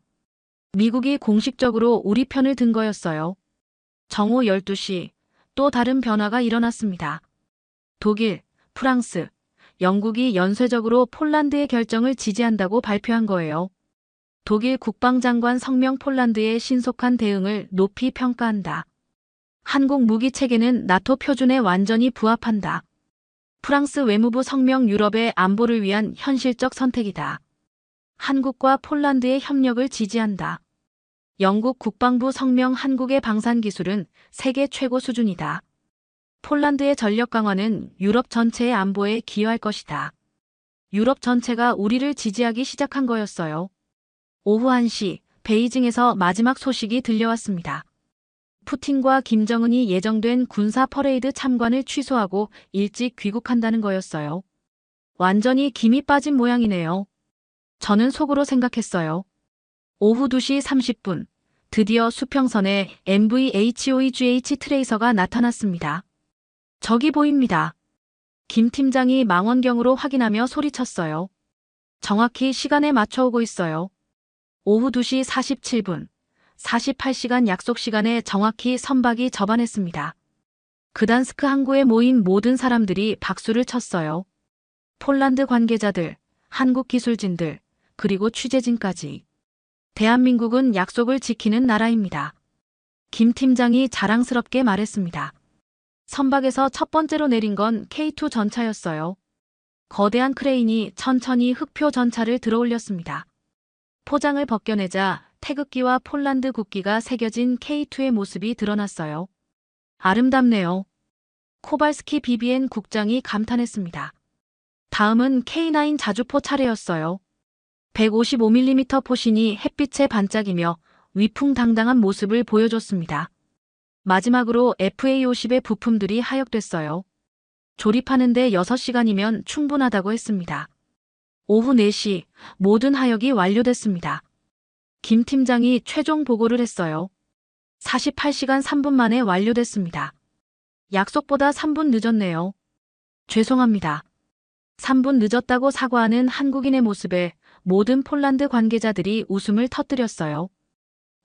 미국이 공식적으로 우리 편을 든 거였어요. 정오 12시, 또 다른 변화가 일어났습니다. 독일, 프랑스, 영국이 연쇄적으로 폴란드의 결정을 지지한다고 발표한 거예요. 독일 국방장관 성명 폴란드의 신속한 대응을 높이 평가한다. 한국 무기 체계는 나토 표준에 완전히 부합한다. 프랑스 외무부 성명 유럽의 안보를 위한 현실적 선택이다. 한국과 폴란드의 협력을 지지한다. 영국 국방부 성명 한국의 방산 기술은 세계 최고 수준이다. 폴란드의 전력 강화는 유럽 전체의 안보에 기여할 것이다. 유럽 전체가 우리를 지지하기 시작한 거였어요. 오후 1시 베이징에서 마지막 소식이 들려왔습니다. 푸틴과 김정은이 예정된 군사 퍼레이드 참관을 취소하고 일찍 귀국한다는 거였어요. 완전히 김이 빠진 모양이네요. 저는 속으로 생각했어요. 오후 2시 30분, 드디어 수평선에 MVHOEGH 트레이서가 나타났습니다. 저기 보입니다. 김 팀장이 망원경으로 확인하며 소리쳤어요. 정확히 시간에 맞춰 오고 있어요. 오후 2시 47분. 48시간 약속 시간에 정확히 선박이 접안했습니다. 그단스크 항구에 모인 모든 사람들이 박수를 쳤어요. 폴란드 관계자들, 한국 기술진들, 그리고 취재진까지. 대한민국은 약속을 지키는 나라입니다. 김 팀장이 자랑스럽게 말했습니다. 선박에서 첫 번째로 내린 건 K2 전차였어요. 거대한 크레인이 천천히 흑표 전차를 들어올렸습니다. 포장을 벗겨내자 태극기와 폴란드 국기가 새겨진 K2의 모습이 드러났어요. 아름답네요. 코발스키 BBN 국장이 감탄했습니다. 다음은 K9 자주포 차례였어요. 155mm 포신이 햇빛에 반짝이며 위풍당당한 모습을 보여줬습니다. 마지막으로 FA50의 부품들이 하역됐어요. 조립하는데 6시간이면 충분하다고 했습니다. 오후 4시 모든 하역이 완료됐습니다. 김 팀장이 최종 보고를 했어요. 48시간 3분 만에 완료됐습니다. 약속보다 3분 늦었네요. 죄송합니다. 3분 늦었다고 사과하는 한국인의 모습에 모든 폴란드 관계자들이 웃음을 터뜨렸어요.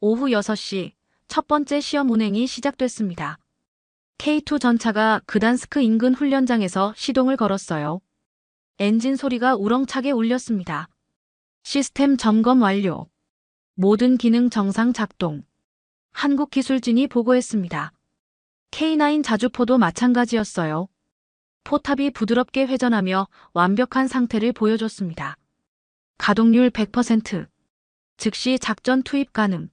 오후 6시 첫 번째 시험 운행이 시작됐습니다. K2 전차가 그단스크 인근 훈련장에서 시동을 걸었어요. 엔진 소리가 우렁차게 울렸습니다. 시스템 점검 완료. 모든 기능 정상 작동. 한국 기술진이 보고했습니다. K9 자주포도 마찬가지였어요. 포탑이 부드럽게 회전하며 완벽한 상태를 보여줬습니다. 가동률 100%. 즉시 작전 투입 가능.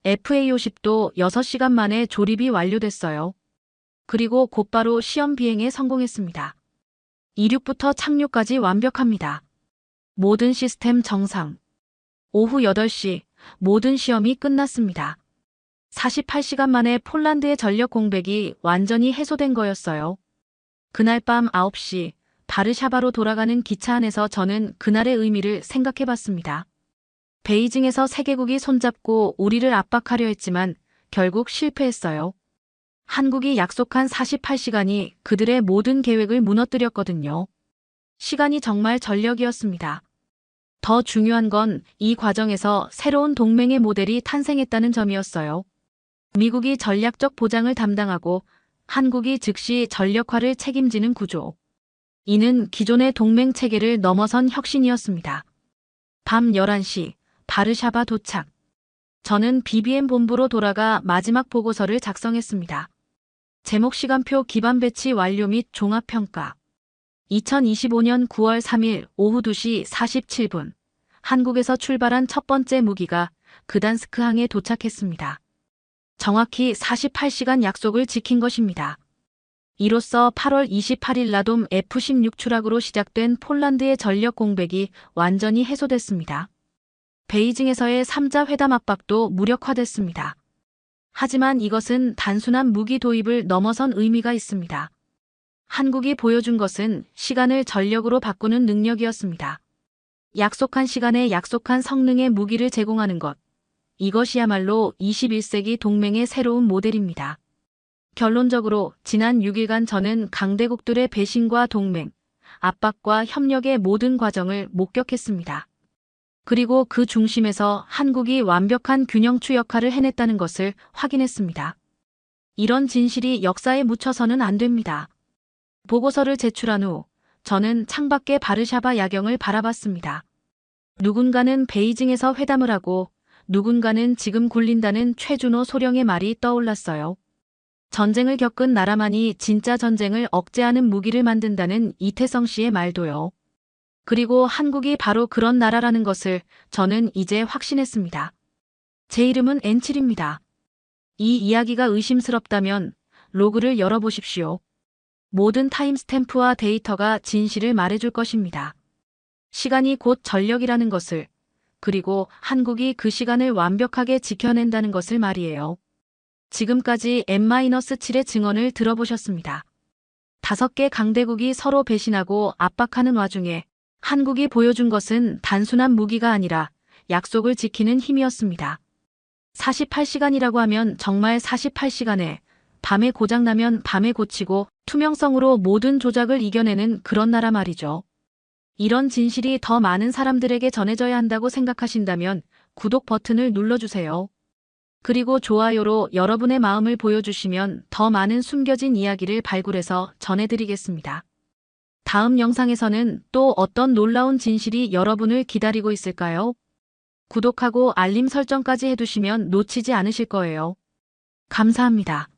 FA50도 6시간 만에 조립이 완료됐어요. 그리고 곧바로 시험 비행에 성공했습니다. 이륙부터 착륙까지 완벽합니다. 모든 시스템 정상. 오후 8시 모든 시험이 끝났습니다. 48시간 만에 폴란드의 전력 공백이 완전히 해소된 거였어요. 그날 밤 9시 바르샤바로 돌아가는 기차 안에서 저는 그날의 의미를 생각해봤습니다. 베이징에서 세계국이 손잡고 우리를 압박하려 했지만 결국 실패했어요. 한국이 약속한 48시간이 그들의 모든 계획을 무너뜨렸거든요. 시간이 정말 전력이었습니다. 더 중요한 건 이 과정에서 새로운 동맹의 모델이 탄생했다는 점이었어요. 미국이 전략적 보장을 담당하고 한국이 즉시 전력화를 책임지는 구조. 이는 기존의 동맹 체계를 넘어선 혁신이었습니다. 밤 11시 바르샤바 도착. 저는 BBM 본부로 돌아가 마지막 보고서를 작성했습니다. 제목 시간표 기반 배치 완료 및 종합평가. 2025년 9월 3일 오후 2시 47분. 한국에서 출발한 첫 번째 무기가 그단스크 항에 도착했습니다. 정확히 48시간 약속을 지킨 것입니다. 이로써 8월 28일 라돔 F-16 추락으로 시작된 폴란드의 전력 공백이 완전히 해소됐습니다. 베이징에서의 3자 회담 압박도 무력화됐습니다. 하지만 이것은 단순한 무기 도입을 넘어선 의미가 있습니다. 한국이 보여준 것은 시간을 전력으로 바꾸는 능력이었습니다. 약속한 시간에 약속한 성능의 무기를 제공하는 것. 이것이야말로 21세기 동맹의 새로운 모델입니다. 결론적으로 지난 6일간 저는 강대국들의 배신과 동맹, 압박과 협력의 모든 과정을 목격했습니다. 그리고 그 중심에서 한국이 완벽한 균형추 역할을 해냈다는 것을 확인했습니다. 이런 진실이 역사에 묻혀서는 안 됩니다. 보고서를 제출한 후 저는 창밖의 바르샤바 야경을 바라봤습니다. 누군가는 베이징에서 회담을 하고 누군가는 지금 굴린다는 최준호 소령의 말이 떠올랐어요. 전쟁을 겪은 나라만이 진짜 전쟁을 억제하는 무기를 만든다는 이태성 씨의 말도요. 그리고 한국이 바로 그런 나라라는 것을 저는 이제 확신했습니다. 제 이름은 N7입니다. 이 이야기가 의심스럽다면 로그를 열어보십시오. 모든 타임스탬프와 데이터가 진실을 말해줄 것입니다. 시간이 곧 전력이라는 것을, 그리고 한국이 그 시간을 완벽하게 지켜낸다는 것을 말이에요. 지금까지 N-7의 증언을 들어보셨습니다. 5개 강대국이 서로 배신하고 압박하는 와중에 한국이 보여준 것은 단순한 무기가 아니라 약속을 지키는 힘이었습니다. 48시간이라고 하면 정말 48시간에 밤에 고장나면 밤에 고치고 투명성으로 모든 조작을 이겨내는 그런 나라 말이죠. 이런 진실이 더 많은 사람들에게 전해져야 한다고 생각하신다면 구독 버튼을 눌러주세요. 그리고 좋아요로 여러분의 마음을 보여주시면 더 많은 숨겨진 이야기를 발굴해서 전해드리겠습니다. 다음 영상에서는 또 어떤 놀라운 진실이 여러분을 기다리고 있을까요? 구독하고 알림 설정까지 해두시면 놓치지 않으실 거예요. 감사합니다.